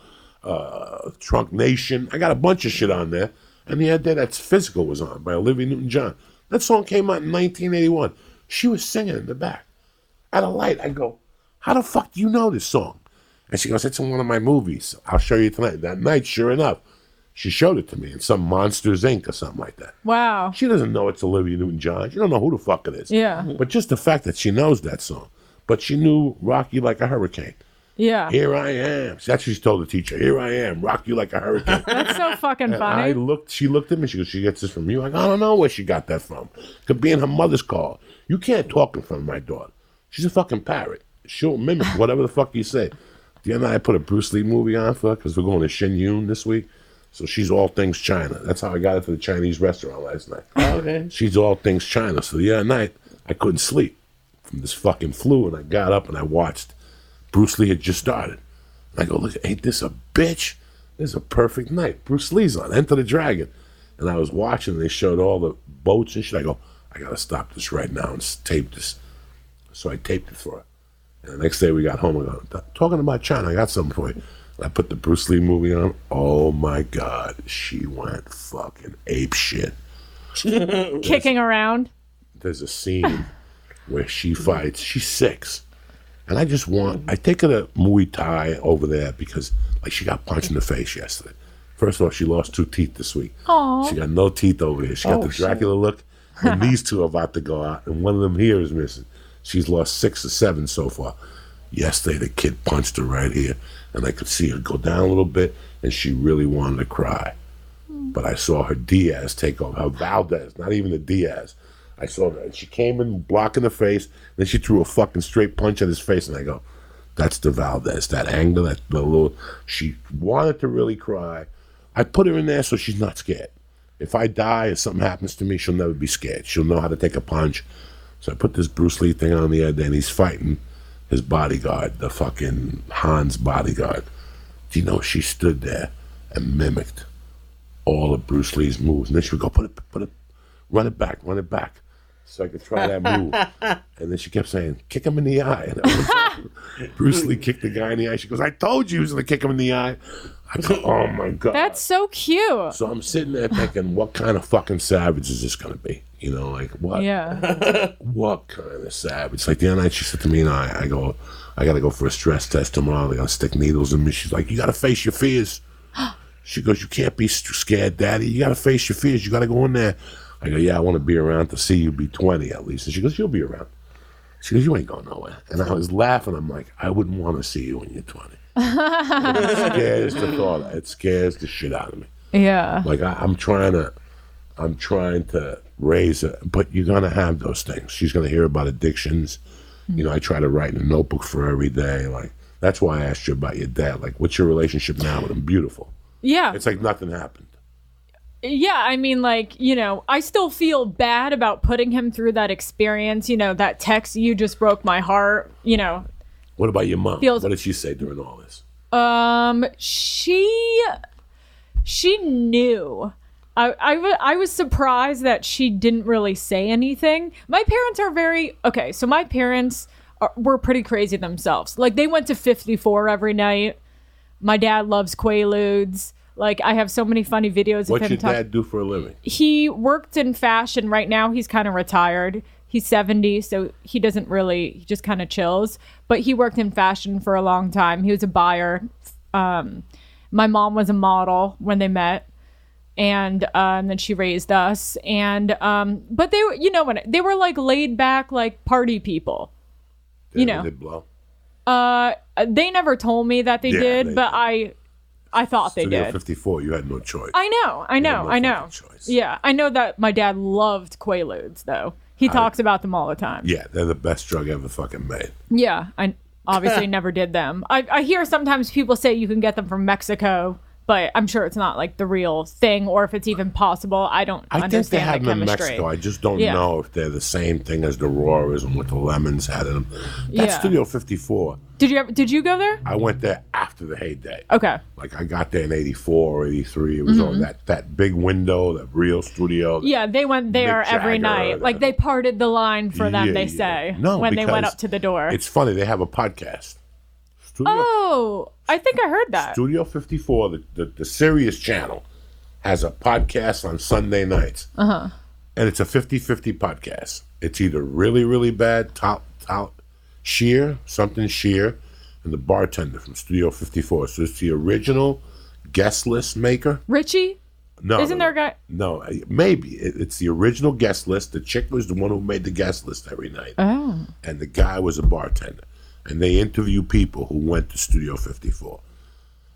Trunk Nation. I got a bunch of shit on there. And the other day, that's Physical was on by Olivia Newton-John. That song came out in 1981. She was singing in the back. At a light, I go, how the fuck do you know this song? And she goes, it's in one of my movies. I'll show you tonight. That night, sure enough, she showed it to me in some Monsters, Inc. or something like that. Wow. She doesn't know it's Olivia Newton-John. She don't know who the fuck it is. Yeah. But just the fact that she knows that song. But she knew Rock You Like a Hurricane. Yeah. Here I am. That's what she told the teacher. Here I am. Rock you like a hurricane. That's so fucking And funny. she looked at me. She goes, she gets this from you. I go, I don't know where she got that from. Could be in her mother's car. You can't talk in front of my daughter. She's a fucking parrot. She'll mimic whatever the fuck you say. The other night I put a Bruce Lee movie on for her because we're going to Shenyun this week. So she's all things China. That's how I got into the Chinese restaurant last night. Okay. She's all things China. So the other night I couldn't sleep from this fucking flu, and I got up and I watched. Bruce Lee had just started. I go, look, ain't this a bitch? This is a perfect night. Bruce Lee's on Enter the Dragon. And I was watching, and they showed all the boats and shit. I go, I got to stop this right now and tape this. So I taped it for her. And the next day we got home, I go, talking about China, I got something for you. And I put the Bruce Lee movie on. Oh, my God. She went fucking ape shit. Kicking around. There's a scene where she fights. She's 6. And I take her to Muay Thai over there because, like, she got punched in the face yesterday. First of all, she lost 2 teeth this week. Aww. She got no teeth over here. She got the Dracula look, and these 2 are about to go out, and one of them here is missing. She's lost 6 or 7 so far. Yesterday, the kid punched her right here, and I could see her go down a little bit, and she really wanted to cry. But I saw her Diaz take over, her Valdez, not even the Diaz. I saw that. She came in blocking the face, then she threw a fucking straight punch at his face, and I go, that's the Valdez, that anger, that the little... She wanted to really cry. I put her in there so she's not scared. If I die or something happens to me, she'll never be scared. She'll know how to take a punch. So I put this Bruce Lee thing on the other day, and he's fighting his bodyguard, the fucking Han's bodyguard. Do you know, she stood there and mimicked all of Bruce Lee's moves. And then she would go, put it, run it back. So I could try that move. And then she kept saying, kick him in the eye. And Bruce Lee kicked the guy in the eye. She goes, I told you he was going to kick him in the eye. I go, oh my God. That's so cute. So I'm sitting there thinking, what kind of fucking savage is this going to be? You know, like what? Yeah. What kind of savage? Like the other night she said to me and I go, I got to go for a stress test tomorrow. They're going to stick needles in me. She's like, you got to face your fears. She goes, you can't be scared, Daddy. You got to face your fears. You got to go in there. I go, yeah, I want to be around to see you be 20 at least. And she goes, you'll be around. She goes, you ain't going nowhere. And I was laughing. I'm like, I wouldn't want to see you when you're 20. It scares the shit out of me. Yeah. Like I'm trying to raise her, but you're gonna have those things. She's gonna hear about addictions. You know, I try to write in a notebook for her every day. Like that's why I asked you about your dad. Like, what's your relationship now with him? Beautiful. Yeah. It's like nothing happened. Yeah, I mean, like, you know, I still feel bad about putting him through that experience. You know, that text, you just broke my heart, you know. What about your mom? Feels- What did she say during all this? She knew. I was surprised that she didn't really say anything. My parents are so my parents were pretty crazy themselves. Like, they went to 54 every night. My dad loves Quaaludes. Like, I have so many funny videos of him. What's your dad do for a living? He worked in fashion. Right now, he's kind of retired. He's 70, so he just kind of chills. But he worked in fashion for a long time. He was a buyer. My mom was a model when they met. And then she raised us. And but they were, you know, when they were like laid back, like party people. You know, did blow? they never told me that they did, but I thought they did. 54, you had no choice. I know. Choice. Yeah, I know that my dad loved Quaaludes, though. He talks about them all the time. Yeah, they're the best drug ever fucking made. Yeah, Obviously never did them. I hear sometimes people say you can get them from Mexico, but I'm sure it's not like the real thing, or if it's even possible. I don't I understand think they have the them in chemistry. Mexico. I just don't know if they're the same thing as the Roars and what the Lemons had in them. That's Studio 54. Did you go there? I went there after the heyday. Okay. Like I got there in 84 or 83. It was on that big window, that real studio. Yeah, they went there Mick every Jagger, night. Like they parted the line for them, they say, when they went up to the door. It's funny. They have a podcast. I think I heard that. Studio 54, the Sirius channel, has a podcast on Sunday nights. And it's a 50-50 podcast. It's either really, really bad, something sheer, and the bartender from Studio 54. So it's the original guest list maker. Richie? No. Isn't there a guy? No, maybe. It's the original guest list. The chick was the one who made the guest list every night. Oh. And the guy was a bartender. And they interview people who went to Studio 54.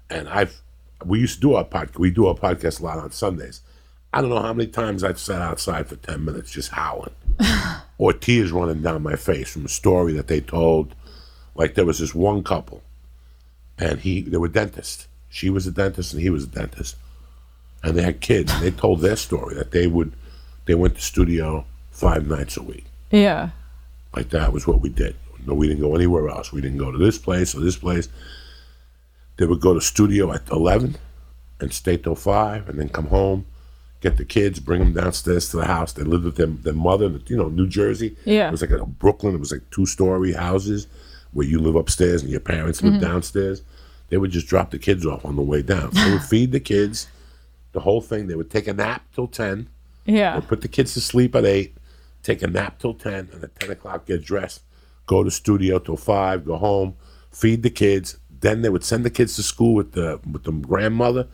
And we used to do our podcast. We do our podcast a lot on Sundays. I don't know how many times I've sat outside for 10 minutes just howling. Or tears running down my face from a story that they told. Like there was this one couple. And they were dentists. She was a dentist and he was a dentist. And they had kids. And they told their story that they went to studio 5 nights a week. Yeah. Like that was what we did. No, we didn't go anywhere else. We didn't go to this place or this place. They would go to studio at 11 and stay till 5 and then come home, get the kids, bring them downstairs to the house. They lived with their mother, New Jersey. Yeah. It was like Brooklyn. It was like 2-story houses where you live upstairs and your parents live downstairs. They would just drop the kids off on the way down. So they would feed the kids, the whole thing. They would take a nap till 10. Yeah. They'd put the kids to sleep at 8, take a nap till 10, and at 10 o'clock get dressed. Go to studio till 5, go home, feed the kids. Then they would send the kids to school with the grandmother,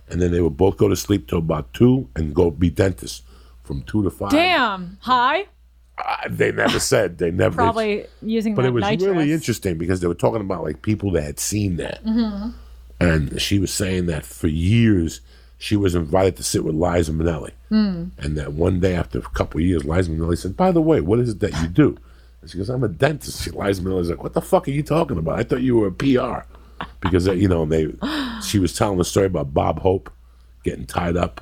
and then they would both go to sleep till about 2 and go be dentists from 2 to 5. Damn. Hi? They never said. They never. Probably using but that it was nitrous. really interesting because they were talking about like people that had seen that. And she was saying that for years she was invited to sit with Liza Minnelli. And that one day after a couple of years, Liza Minnelli said, "By the way, what is it that you do?" She goes, "I'm a dentist." Liza Minnelli's like, "What the fuck are you talking about? I thought you were a PR." Because, she was telling the story about Bob Hope getting tied up.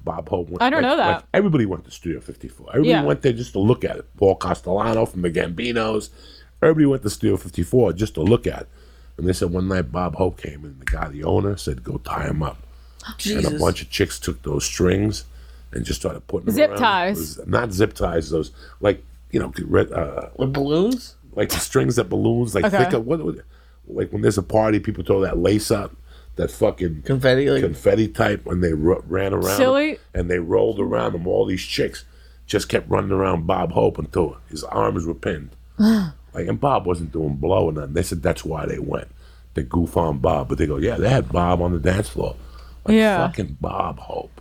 Bob Hope went. I don't know that. Like everybody went to Studio 54. Everybody went there just to look at it. Paul Castellano from the Gambinos. Everybody went to Studio 54 just to look at it. And they said one night Bob Hope came and the guy, the owner, said, "Go tie him up." Jesus. And a bunch of chicks took those strings and just started putting them Zip around. ties. Not zip ties, those, like, With balloons? like the strings that balloons, like Okay. think of like when there's a party, people throw that lace up, that fucking Confetti? type, when they ran around Silly. them, and they rolled around them. All these chicks just kept running around Bob Hope until his arms were pinned. And Bob wasn't doing blow or nothing. They said that's why they went. They goof on Bob, but they go, yeah, they had Bob on the dance floor. Like fucking Bob Hope.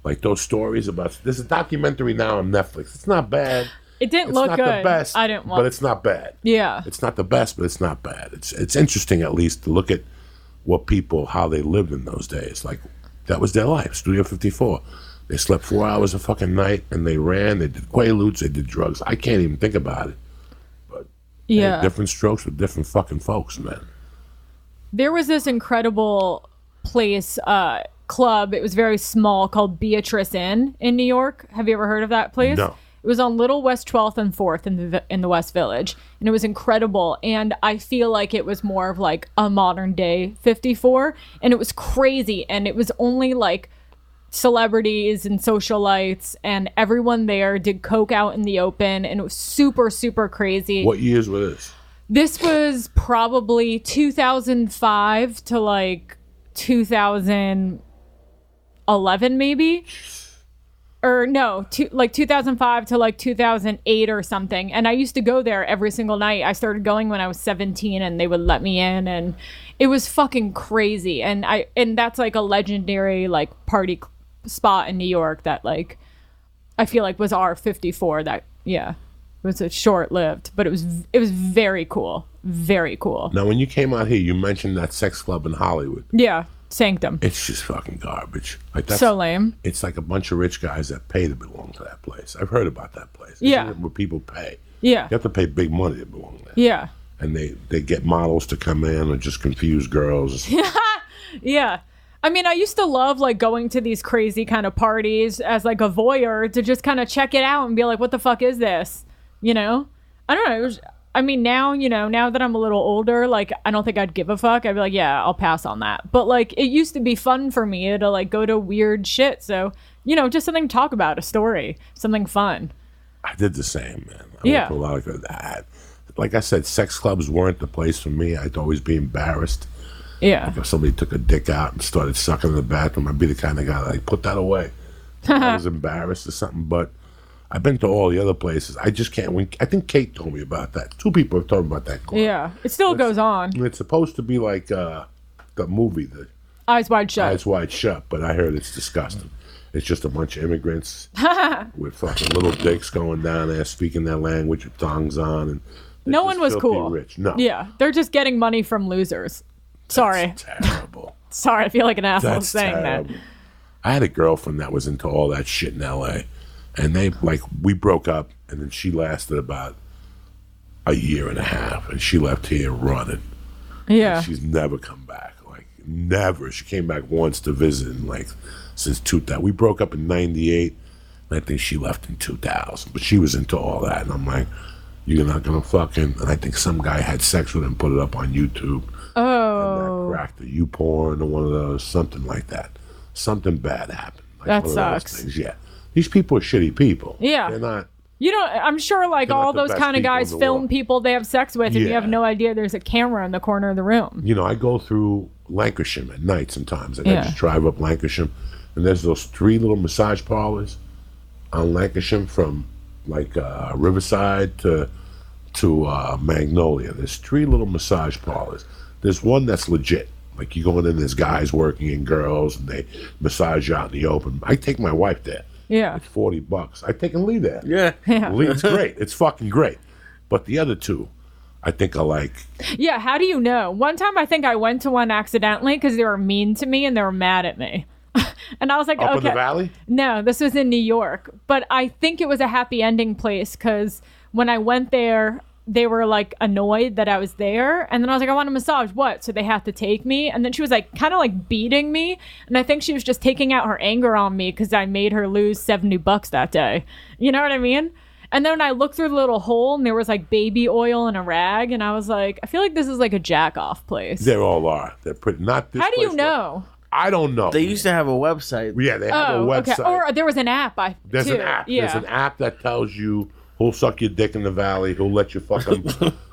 Like those stories about, there's a documentary now on Netflix. It's not bad. It didn't It's look not good. the best, I didn't want. but it's not bad. Yeah. It's not the best, but it's not bad. It's interesting at least to look at how they lived in those days. Like that was their life. Studio 54. They slept 4 hours a fucking night and they ran. They did Quaaludes. They did drugs. I can't even think about it. But they had different strokes with different fucking folks, man. There was this incredible place, club. It was very small, called Beatrice Inn in New York. Have you ever heard of that place? No. It was on Little West 12th and 4th in the West Village, and it was incredible. And I feel like it was more of like a modern day 54, and it was crazy. And it was only like celebrities and socialites, and everyone there did coke out in the open, and it was super, super crazy. What years were this? This was probably 2005 to like 2011, maybe. Or no, like 2005 to like 2008 or something. And I used to go there every single night. I started going when I was 17 and they would let me in, and it was fucking crazy. And that's like a legendary like party spot in New York that like I feel like was our 54. That it was a short-lived, but it was very cool. Very cool. Now, when you came out here, you mentioned that sex club in Hollywood. Yeah. Sanctum. It's just fucking garbage. Like that's so lame. It's like a bunch of rich guys that pay to belong to that place. I've heard about that place. Yeah. Isn't it where people pay? Yeah. You have to pay big money to belong there. Yeah. and they get models to come in or just confuse girls. Yeah. I mean, I used to love like going to these crazy kind of parties as like a voyeur to just kind of check it out and be like, what the fuck is this? You know? I don't know. I mean, now, you know, now that I'm a little older, like, I don't think I'd give a fuck. I'd be like, yeah, I'll pass on that. But like, it used to be fun for me to like go to weird shit. So, you know, just something to talk about, a story, something fun. I did the same, man. I went to a lot of that. Like I said, sex clubs weren't the place for me. I'd always be embarrassed. Yeah. Like if somebody took a dick out and started sucking in the bathroom, I'd be the kind of guy like, put that away. I was embarrassed or something, but I've been to all the other places. I just can't. I think Kate told me about that. 2 people have told me about that club. Yeah. It still goes on. It's supposed to be like the movie, the Eyes Wide Shut. Eyes Wide Shut, but I heard it's disgusting. It's just a bunch of immigrants with fucking little dicks going down there, speaking their language with thongs on, and no one was cool. Rich. No. Yeah, they're just getting money from losers. Sorry. That's terrible. Sorry, I feel like an asshole That's saying terrible. that. I had a girlfriend that was into all that shit in L.A., and we broke up, and then she lasted about a year and a half, and she left here running. Yeah. And she's never come back. Like, never. She came back once to visit, and like, since 2000. We broke up in 98, and I think she left in 2000. But she was into all that, and I'm like, you're not gonna fucking... And I think some guy had sex with her and put it up on YouTube. Oh. And that cracked the YouPorn or one of those, something like that. Something bad happened. Like that one of sucks. those things. Yeah. These people are shitty people. Yeah. They're not... You know, I'm sure like all the those best kind of people guys in the film world. people they have sex with, and you Yeah. have no idea there's a camera in the corner of the room. You know, I go through Lancashire at night sometimes. Like I just drive up Lancashire, and there's those 3 little massage parlors on Lancashire from like Riverside to Magnolia. There's 3 little massage parlors. There's one that's legit. Like you go in, and there's guys working and girls, and they massage you out in the open. I take my wife there. Yeah. It's $40. I take Lee there. Yeah. Lee, it's great. It's fucking great. But the other 2, I think I like. Yeah, how do you know? One time I think I went to one accidentally because they were mean to me and they were mad at me. And I was like, Up okay. in the valley? No, this was in New York. But I think it was a happy ending place because when I went there, they were like annoyed that I was there. And then I was like, I want a massage. What? So they had to take me. And then she was like kind of like beating me. And I think she was just taking out her anger on me because I made her lose $70 that day. You know what I mean? And then I looked through the little hole and there was like baby oil and a rag. And I was like, I feel like this is like a jack off place. They all are. They're pretty. Not this. How do you place, know? I don't know. They used to have a website. Yeah, they have a website. Okay. Or there was an app. There's too. an app. Yeah. There's an app that tells you who'll suck your dick in the valley, who'll let you fuck him.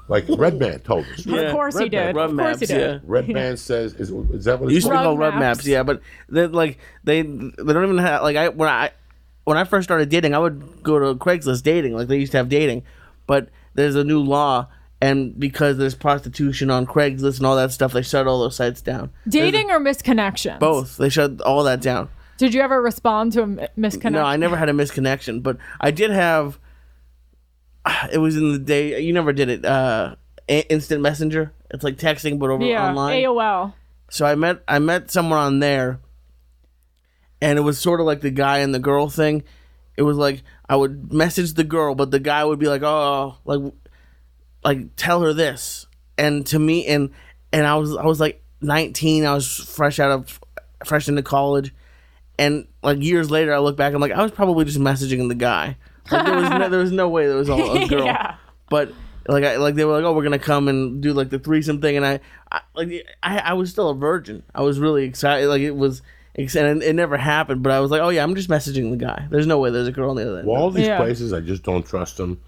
Like Redman told us. Yeah. Of course he did. Rub Of course he maps, did. yeah. Redman says, is that what It it's used to be called? called Rub Rub Maps, Maps. yeah, but they don't even have like when I first started dating, I would go to Craigslist dating, like they used to have dating, but there's a new law, and because there's prostitution on Craigslist and all that stuff, they shut all those sites down. Dating or misconnections? Both. They shut all that down. Did you ever respond to a misconnection? No, I never had a misconnection, but I did have. It was in the day you never did it. Instant Messenger. It's like texting, but over online. AOL. So I met someone on there, and it was sort of like the guy and the girl thing. It was like I would message the girl, but the guy would be like, "Oh, like tell her this." And to me, and I was like 19. I was fresh into college, and like years later, I look back. I'm like, I was probably just messaging the guy. Like there was no way there was all a girl. Yeah. But like they were like, oh, we're gonna come and do like the threesome thing, and I was still a virgin. I was really excited. Like it was. And it never happened, but I was like, oh yeah, I'm just messaging the guy. There's no way there's a girl on the other end. Well, all these places, I just don't trust them.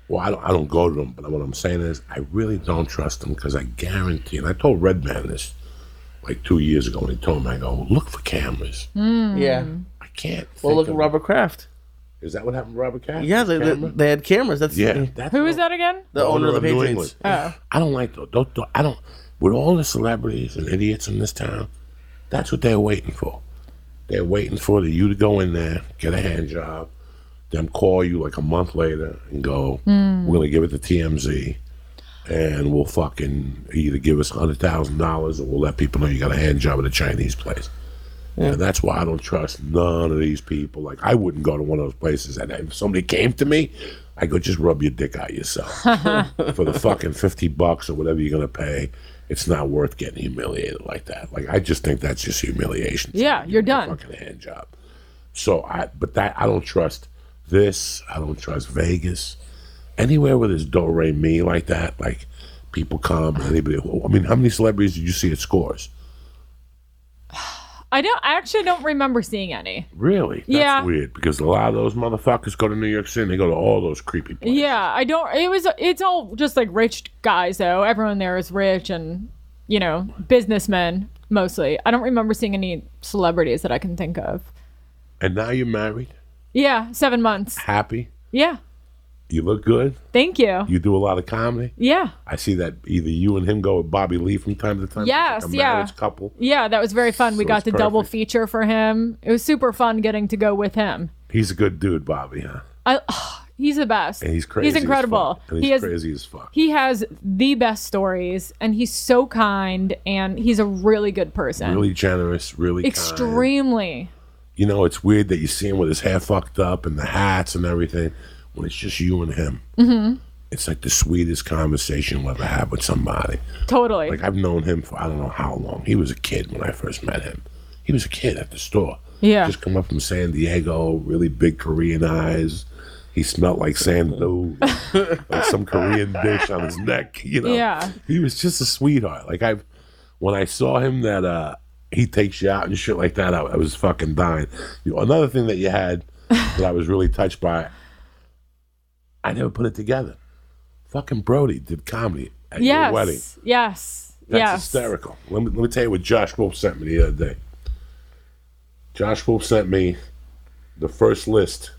Well, I don't go to them, but what I'm saying is I really don't trust them because I guarantee, and I told Redman this like 2 years ago when he told me, I go, look for cameras. Yeah. I can't Well, look think at of- Robert Kraft. Is that what happened to Robert Kraft? Yeah, His camera? they had cameras. That's Yeah. Who is that again? the owner of the New Patriots. England. I don't like those. I don't. With all the celebrities and idiots in this town, that's what they're waiting for. They're waiting for you to go in there, get a hand job, them call you like a month later and go, we're going to give it to TMZ, and we'll fucking either give us $100,000 or we'll let people know you got a hand job at a Chinese place. Yeah. And that's why I don't trust none of these people. Like, I wouldn't go to one of those places. And if somebody came to me, I go, just rub your dick out yourself. For the fucking $50 or whatever you're going to pay, it's not worth getting humiliated like that. Like, I just think that's just humiliation. Yeah, you're done. Fucking hand job. So, I don't trust this. I don't trust Vegas. Anywhere where there's do-re-mi like that, like, people come, anybody. I mean, how many celebrities did you see at Scores? I actually don't remember seeing any. Really? That's weird, because a lot of those motherfuckers go to New York City and they go to all those creepy places. Yeah, it's all just like rich guys though. Everyone there is rich and, businessmen mostly. I don't remember seeing any celebrities that I can think of. And now you're married? Yeah, 7 months. Happy? Yeah. You look good. Thank you. You do a lot of comedy. Yeah. I see that either you and him go with Bobby Lee from time to time. Yes, like a marriage couple. Yeah, that was very fun. We got the double perfect. feature for him. It was super fun getting to go with him. He's a good dude, Bobby, huh? He's the best. And he's crazy. He's incredible. And he's crazy as fuck. He has the best stories, and he's so kind, and he's a really good person. Really generous, really extremely. Kind. You know, it's weird that you see him with his hair fucked up and the hats and everything. When it's just you and him, it's like the sweetest conversation you'll ever have with somebody. Totally. Like, I've known him for I don't know how long. He was a kid when I first met him. He was a kid at the store. Yeah. Just come up from San Diego, really big Korean eyes. He smelled like sandu, like some Korean dish on his neck. Yeah. He was just a sweetheart. Like, when I saw him that he takes you out and shit like that, I was fucking dying. Another thing that you had that I was really touched by. I never put it together. Fucking Brody did comedy at your wedding. Yes. That's hysterical. Let me tell you what Josh Wolf sent me the other day. Josh Wolf sent me the first list.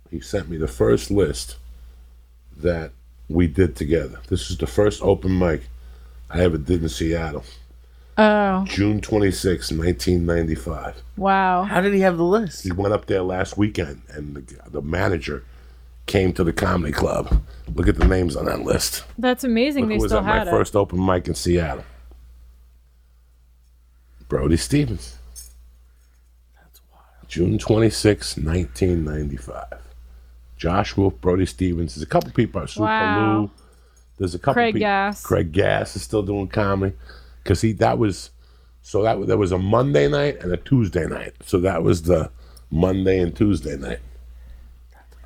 He sent me the first list that we did together. This is the first open mic I ever did in Seattle. Oh. June 26, 1995. Wow. How did he have the list? He went up there last weekend, and the manager came to the comedy club. Look at the names on that list. That's amazing. Look They who was still at had my it. first open mic in Seattle. Brody Stevens. That's wild. June 26, 1995. Josh Wolf, Brody Stevens. There's a couple people. Sue Wow. Palou. There's a couple Craig people. Gass. Craig Gass is still doing comedy. Because there was a Monday night and a Tuesday night. So that was the Monday and Tuesday night.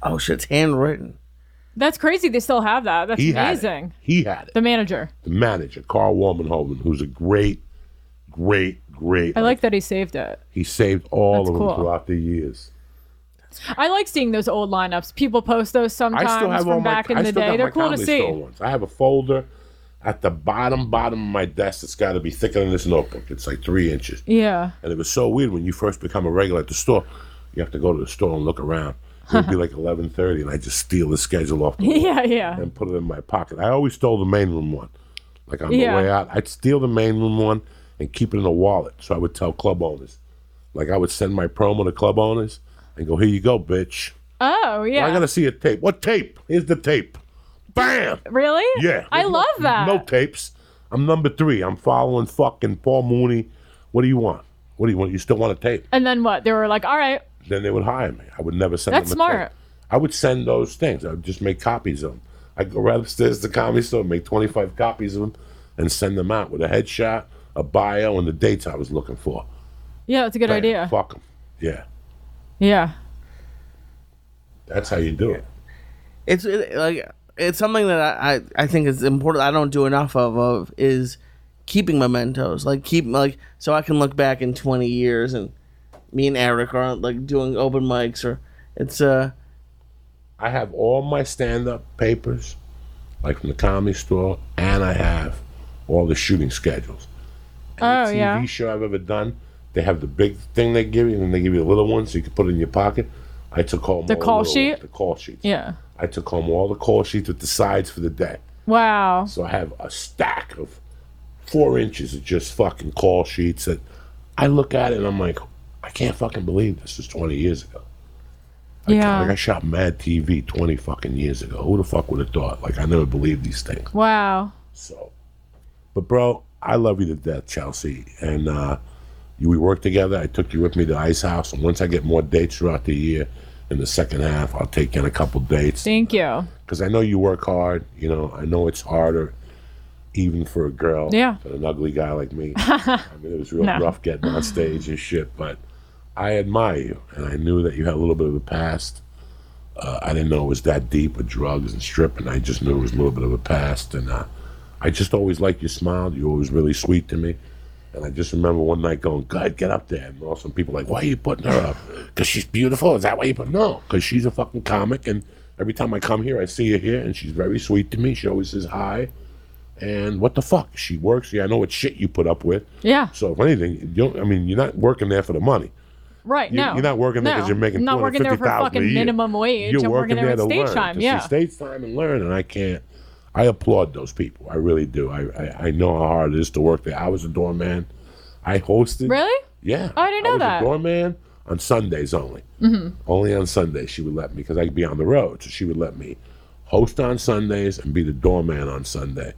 Oh, shit, it's handwritten. That's crazy. They still have that. That's amazing. He had it. The manager. The manager, Carl Warmanhoven, who's a great. I like that he saved it. He saved all That's of them cool. throughout the years. I like seeing those old lineups. People post those sometimes I still have all from back in I the still day. got They're my cool to Comedy see. Store ones. I have a folder at the bottom of my desk that's got to be thicker than this notebook. It's like 3 inches. Yeah. And it was so weird when you first become a regular at the store. You have to go to the store and look around. It would be like 11:30, and I just steal the schedule off the wall Yeah. and put it in my pocket. I always stole the main room one. Like on the Yeah. way out, I'd steal the main room one and keep it in a wallet. So I would tell club owners. Like I would send my promo to club owners and go, here you go, bitch. Oh, yeah. Well, I got to see a tape. What tape? Here's the tape. Bam! Really? Yeah. I love that. No tapes. I'm number 3. I'm following fucking Paul Mooney. What do you want? What do you want? You still want a tape? And then what? They were like, all right. Then they would hire me. I would never send That's them a smart. tape. I would send those things. I would just make copies of them. I'd go right upstairs to the Comedy Store, make 25 copies of them, and send them out with a headshot, a bio, and the dates I was looking for. Yeah, that's a good Bam, idea. Fuck them. Yeah. Yeah. That's how you do it. It's something that I think is important. I don't do enough of is keeping mementos. So I can look back in 20 years and me and Eric are like doing open mics or it's I have all my stand-up papers, like from the Comedy Store, and I have all the shooting schedules. Any TV show I've ever done, they have the big thing they give you, and then they give you a little one so you can put it in your pocket. I took home The all call the sheet? the call sheets. Yeah. I took home all the call sheets with the sides for the day. Wow. So I have a stack of 4 inches of just fucking call sheets that I look at it and I'm like, I can't fucking believe this was 20 years ago. Yeah. Like I shot Mad TV 20 fucking years ago. Who the fuck would have thought? Like I never believed these things. Wow. So, but bro, I love you to death, Chelsea. And we worked together. I took you with me to Ice House. And once I get more dates throughout the year, in the second half, I'll take in a couple dates. Thank you. Because I know you work hard. You know, I know it's harder even for a girl than an ugly guy like me. I mean, it was real rough getting on stage and shit. But I admire you. And I knew that you had a little bit of a past. I didn't know it was that deep with drugs and stripping. I just knew it was a little bit of a past. And I just always liked your smile. You were always really sweet to me. And I just remember one night going, God, get up there. And all some people like, why are you putting her up? Because she's beautiful? Is that why you put her? No, because she's a fucking comic. And every time I come here, I see her here. And she's very sweet to me. She always says hi. And what the fuck? She works. Yeah, I know what shit you put up with. Yeah. So if anything, you're not working there for the money. Right, You're not working there because you're making $250,000 I'm not working there for fucking minimum wage. You're I'm working there there with to stage learn. time. To see stage time and learn. And I applaud those people. I really do. I know how hard it is to work there. I was a doorman. I hosted. Really? Yeah. Oh, I didn't know that. I was a doorman on Sundays only. Mm-hmm. Only on Sundays she would let me because I'd be on the road. So she would let me host on Sundays and be the doorman on Sunday.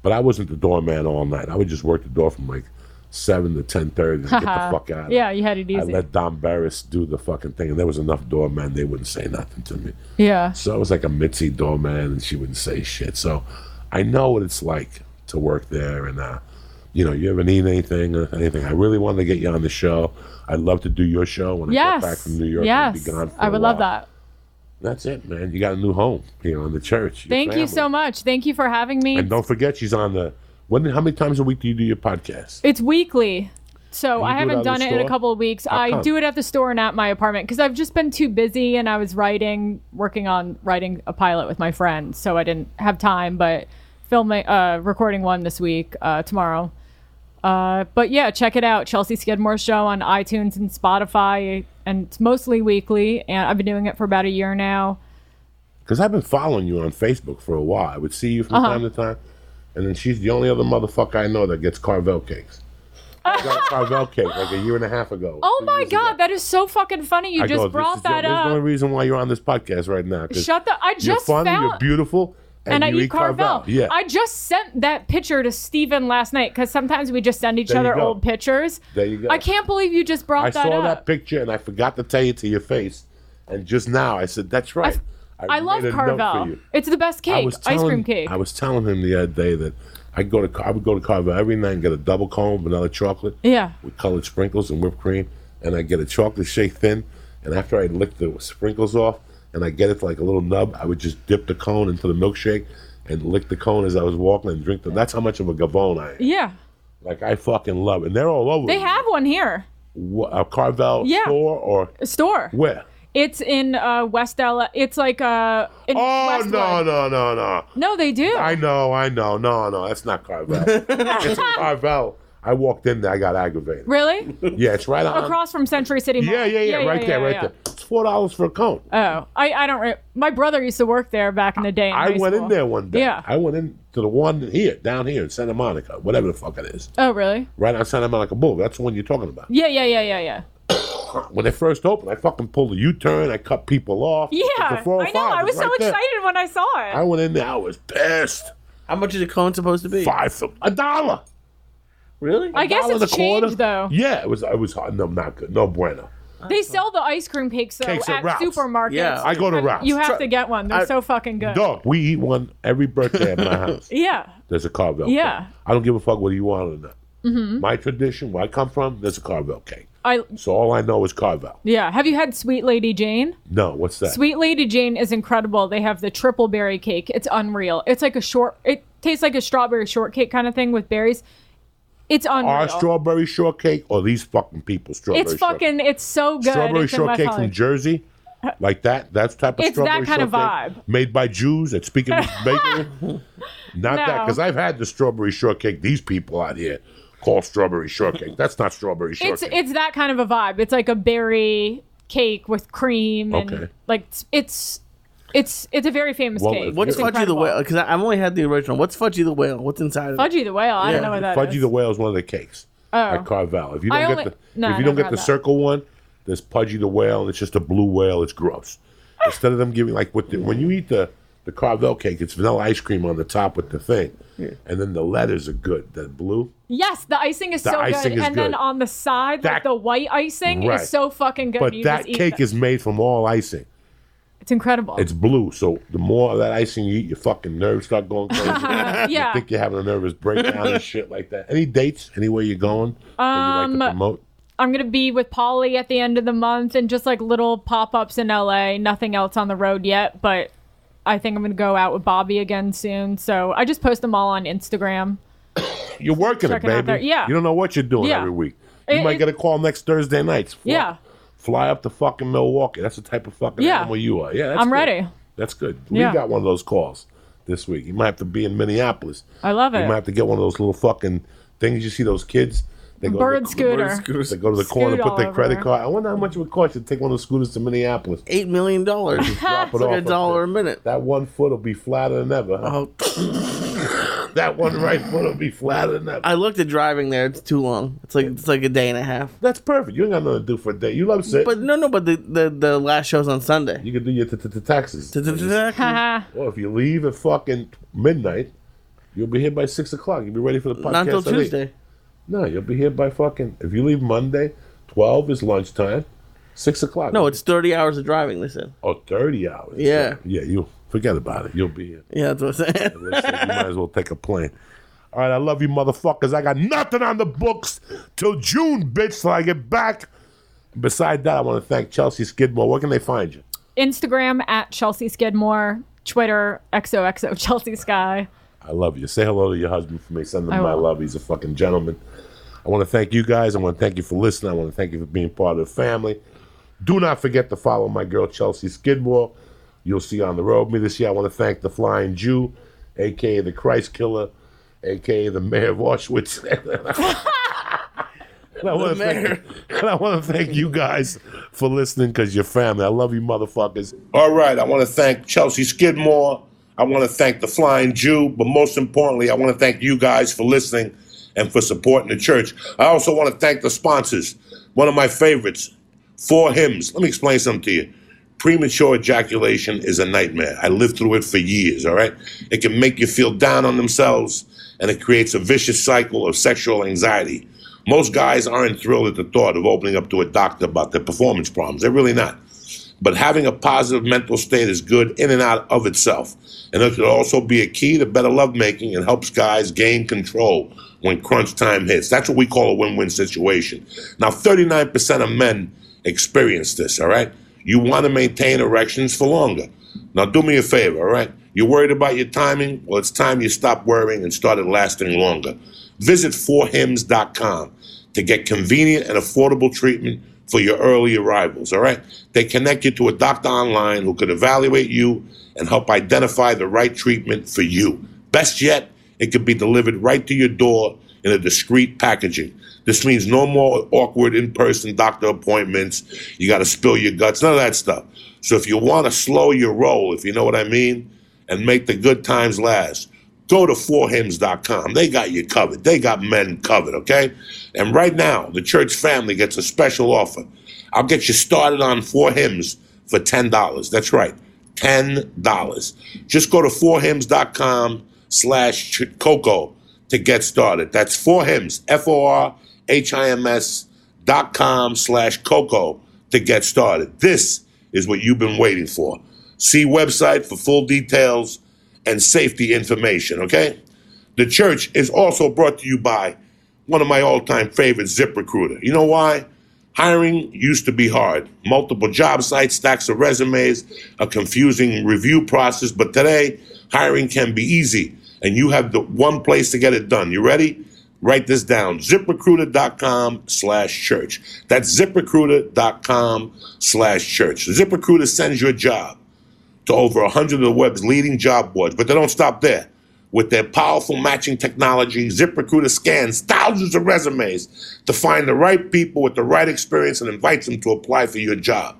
But I wasn't the doorman all night. I would just work the door from like 7 to 10:30 and get the fuck out of Yeah, you had it easy. I let Don Barris do the fucking thing. And there was enough doormen, they wouldn't say nothing to me. Yeah. So I was like a Mitzi doorman and she wouldn't say shit. So I know what it's like to work there. And, you ever need anything or anything, I really wanted to get you on the show. I'd love to do your show when I get back from New York. Yes. And be gone for I would love that. That's it, man. You got a new home here on the church. Thank you so much. Thank you for having me. And don't forget, she's on the... How many times a week do you do your podcast? It's weekly. So I haven't done it in a couple of weeks. I do it at the store and at my apartment because I've just been too busy and I was working on writing a pilot with my friend. So I didn't have time, but recording one this week, tomorrow. But yeah, check it out. Chelsea Skidmore Show on iTunes and Spotify. And it's mostly weekly. And I've been doing it for about a year now. Because I've been following you on Facebook for a while. I would see you from time to time. And then she's the only other motherfucker I know that gets Carvel cakes. I got a Carvel cake like a year and a half ago. Oh my God, that is so fucking funny. You just brought that up. That's the only reason why you're on this podcast right now. You're funny, you're beautiful, and you eat Carvel. Yeah. I just sent that picture to Steven last night because sometimes we just send each other old pictures. There you go. I can't believe you just brought that up. I saw that picture and I forgot to tell you to your face. And just now I said, that's right. I love Carvel. It's the best cake, ice cream cake. I was telling him the other day that I would go to Carvel every night and get a double cone vanilla chocolate with colored sprinkles and whipped cream, and I get a chocolate shake thin, and after I lick the sprinkles off and I get it to like a little nub, I would just dip the cone into the milkshake and lick the cone as I was walking and drink them. That's how much of a gavone I am. Yeah. Like I fucking love it. And they're all over. They have one here. A Carvel store or? A store. Where? It's in West LA. It's like in Westwood. No. No, they do. I know. No, that's not Carvel. It's Carvel. I walked in there. I got aggravated. Really? Yeah, it's right on. Across from Century City Mall. Yeah, right there. It's $4 for a cone. Oh, I don't. My brother used to work there back in the day. I went in there one day. Yeah. I went in to the one down here in Santa Monica, whatever the fuck it is. Oh, really? Right on Santa Monica Boulevard. That's the one you're talking about. Yeah. When they first opened, I fucking pulled a U-turn. I cut people off. Yeah, I know. I was so excited when I saw it. I went in there. I was pissed. How much is a cone supposed to be? $1. Really? I guess it's changed, though. Yeah, it was hard. No, not good. No bueno. They sell the ice cream cakes, though, at supermarkets. Yeah, I go to Ralph's. You have to get one. They're so fucking good. Dog, we eat one every birthday at my house. Yeah. There's a Carvel cake. I don't give a fuck whether you want it or not. Mm-hmm. My tradition, where I come from, there's a Carvel cake. So all I know is Carvel. Yeah. Have you had Sweet Lady Jane? No, what's that? Sweet Lady Jane is incredible. They have the triple berry cake. It's unreal. It's like it tastes like a strawberry shortcake kind of thing with berries. It's unreal. Our strawberry shortcake or these fucking people's strawberry shortcake? It's so good. Strawberry shortcake from Jersey? Like that? That's type of strawberry shortcake? It's that kind of vibe. Made by Jews at Speaking Bakery? Not that, because I've had the strawberry shortcake these people out here call strawberry shortcake. That's not strawberry shortcake. It's that kind of a vibe. It's like a berry cake with cream and like it's a very famous cake. What's Fudgy the Whale? Because I've only had the original. What's Fudgy the Whale? What's inside of it? Fudgy the Whale. I don't know what that is. Fudgy the Whale is one of the cakes at Carvel. If you don't get the circle one, there's Pudgy the Whale, and it's just a blue whale. It's gross. Instead of them giving when you eat the The Carvel cake, it's vanilla ice cream on the top with the thing. Yeah. And then the letters are good. That blue. Yes, the icing is so icing good. is And then good. on the side, the white icing is so fucking good. But that cake is made from all icing. It's incredible. It's blue, so the more of that icing you eat, your fucking nerves start going crazy. Yeah. You think you're having a nervous breakdown and shit like that. Any dates? Anywhere you're going that you like to promote? I'm going to be with Polly at the end of the month and just like little pop-ups in LA. Nothing else on the road yet, but I think I'm going to go out with Bobby again soon. So I just post them all on Instagram. You're working it, baby. Yeah. You don't know what you're doing every week. You might get a call next Thursday night. Fly up to fucking Milwaukee. That's the type of fucking animal you are. Yeah, I'm ready. That's good. We got one of those calls this week. You might have to be in Minneapolis. I love it. You might have to get one of those little fucking things. You see those kids? They go bird scooter. They go to the corner and put their credit card. I wonder how much it would cost you to take one of those scooters to Minneapolis. $8 million. Drop it It's off like $1 a minute. That one foot will be flatter than ever. Huh? That one right foot will be flatter than ever. I looked at driving there. It's too long. It's like a day and a half. That's perfect. You ain't got nothing to do for a day. You love sitting. But but the last show's on Sunday. You can do your taxes. Well, if you leave at fucking midnight, you'll be here by 6 o'clock. You'll be ready for the podcast. Not until Tuesday. No, you'll be here by fucking. If you leave Monday, 12 is lunchtime. 6 o'clock. No, it's 30 hours of driving. They said. Oh, 30 hours. Yeah. Yeah. You forget about it. You'll be here. Yeah, that's what I'm saying. You might as well take a plane. All right, I love you, motherfuckers. I got nothing on the books till June, bitch, till I get back. Besides that, I want to thank Chelsea Skidmore. Where can they find you? Instagram at Chelsea Skidmore. Twitter, XOXO Chelsea Sky. I love you. Say hello to your husband for me. Send him my love. He's a fucking gentleman. I want to thank you guys. I want to thank you for listening. I want to thank you for being part of the family. Do not forget to follow my girl, Chelsea Skidmore. You'll see on the road with me this year. I want to thank the Flying Jew, a.k.a. the Christ Killer, a.k.a. the Mayor of Auschwitz. And I want to thank you guys for listening because you're family. I love you, motherfuckers. All right, I want to thank Chelsea Skidmore. I want to thank the Flying Jew. But most importantly, I want to thank you guys for listening and for supporting the church. I also want to thank the sponsors. One of my favorites, 4 Hymns. Let me explain something to you. Premature ejaculation is a nightmare. I lived through it for years, all right? It can make you feel down on themselves, and it creates a vicious cycle of sexual anxiety. Most guys aren't thrilled at the thought of opening up to a doctor about their performance problems. They're really not. But having a positive mental state is good in and out of itself. And it could also be a key to better lovemaking and helps guys gain control when crunch time hits. That's what we call a win-win situation. Now, 39% of men experience this, all right? You want to maintain erections for longer. Now, do me a favor, all right? You're worried about your timing? Well, it's time you stop worrying and started lasting longer. Visit 4hims.com to get convenient and affordable treatment for your early arrivals, all right? They connect you to a doctor online who could evaluate you and help identify the right treatment for you. Best yet, it could be delivered right to your door in a discreet packaging. This means no more awkward in-person doctor appointments. You got to spill your guts, none of that stuff. So if you want to slow your roll, if you know what I mean, and make the good times last, go to 4hims.com. They got you covered. They got men covered, okay? And right now, the church family gets a special offer. I'll get you started on 4Hymns for $10. That's right, $10. Just go to 4hims.com/Coco to get started. That's 4Hymns, FORHIMS.com/Coco to get started. This is what you've been waiting for. See website for full details and safety information, okay? The church is also brought to you by one of my all-time favorites, ZipRecruiter. You know why? Hiring used to be hard. Multiple job sites, stacks of resumes, a confusing review process, but today, hiring can be easy, and you have the one place to get it done. You ready? Write this down, ZipRecruiter.com/church. That's ZipRecruiter.com/church. ZipRecruiter sends you a job to over 100 of the web's leading job boards, but they don't stop there. With their powerful matching technology, ZipRecruiter scans thousands of resumes to find the right people with the right experience and invites them to apply for your job.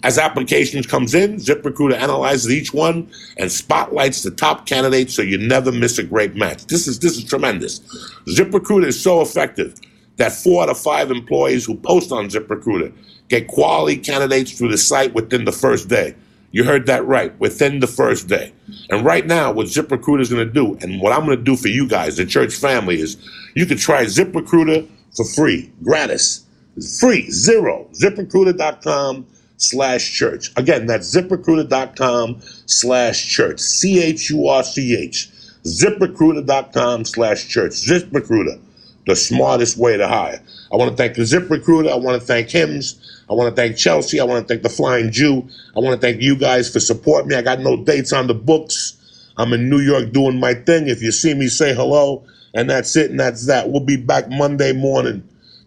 As applications comes in, ZipRecruiter analyzes each one and spotlights the top candidates so you never miss a great match. This is tremendous. ZipRecruiter is so effective that 4 out of 5 employees who post on ZipRecruiter get quality candidates through the site within the first day. You heard that right, within the first day. And right now, what ZipRecruiter is going to do, and what I'm going to do for you guys, the church family, is you can try ZipRecruiter for free, gratis. It's free, zero. ZipRecruiter.com/church. Again, that's ZipRecruiter.com/church. CHURCH. ZipRecruiter.com/church. ZipRecruiter, the smartest way to hire. I want to thank the ZipRecruiter. I want to thank Hims. I want to thank Chelsea. I want to thank the Flying Jew. I want to thank you guys for supporting me. I got no dates on the books. I'm in New York doing my thing. If you see me, say hello. And that's it, and that's that. We'll be back Monday morning.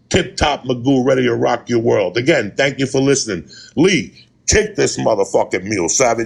Tip-top Magoo, ready to rock your world. Again, thank you for listening. Lee, take this motherfucking meal, Savage.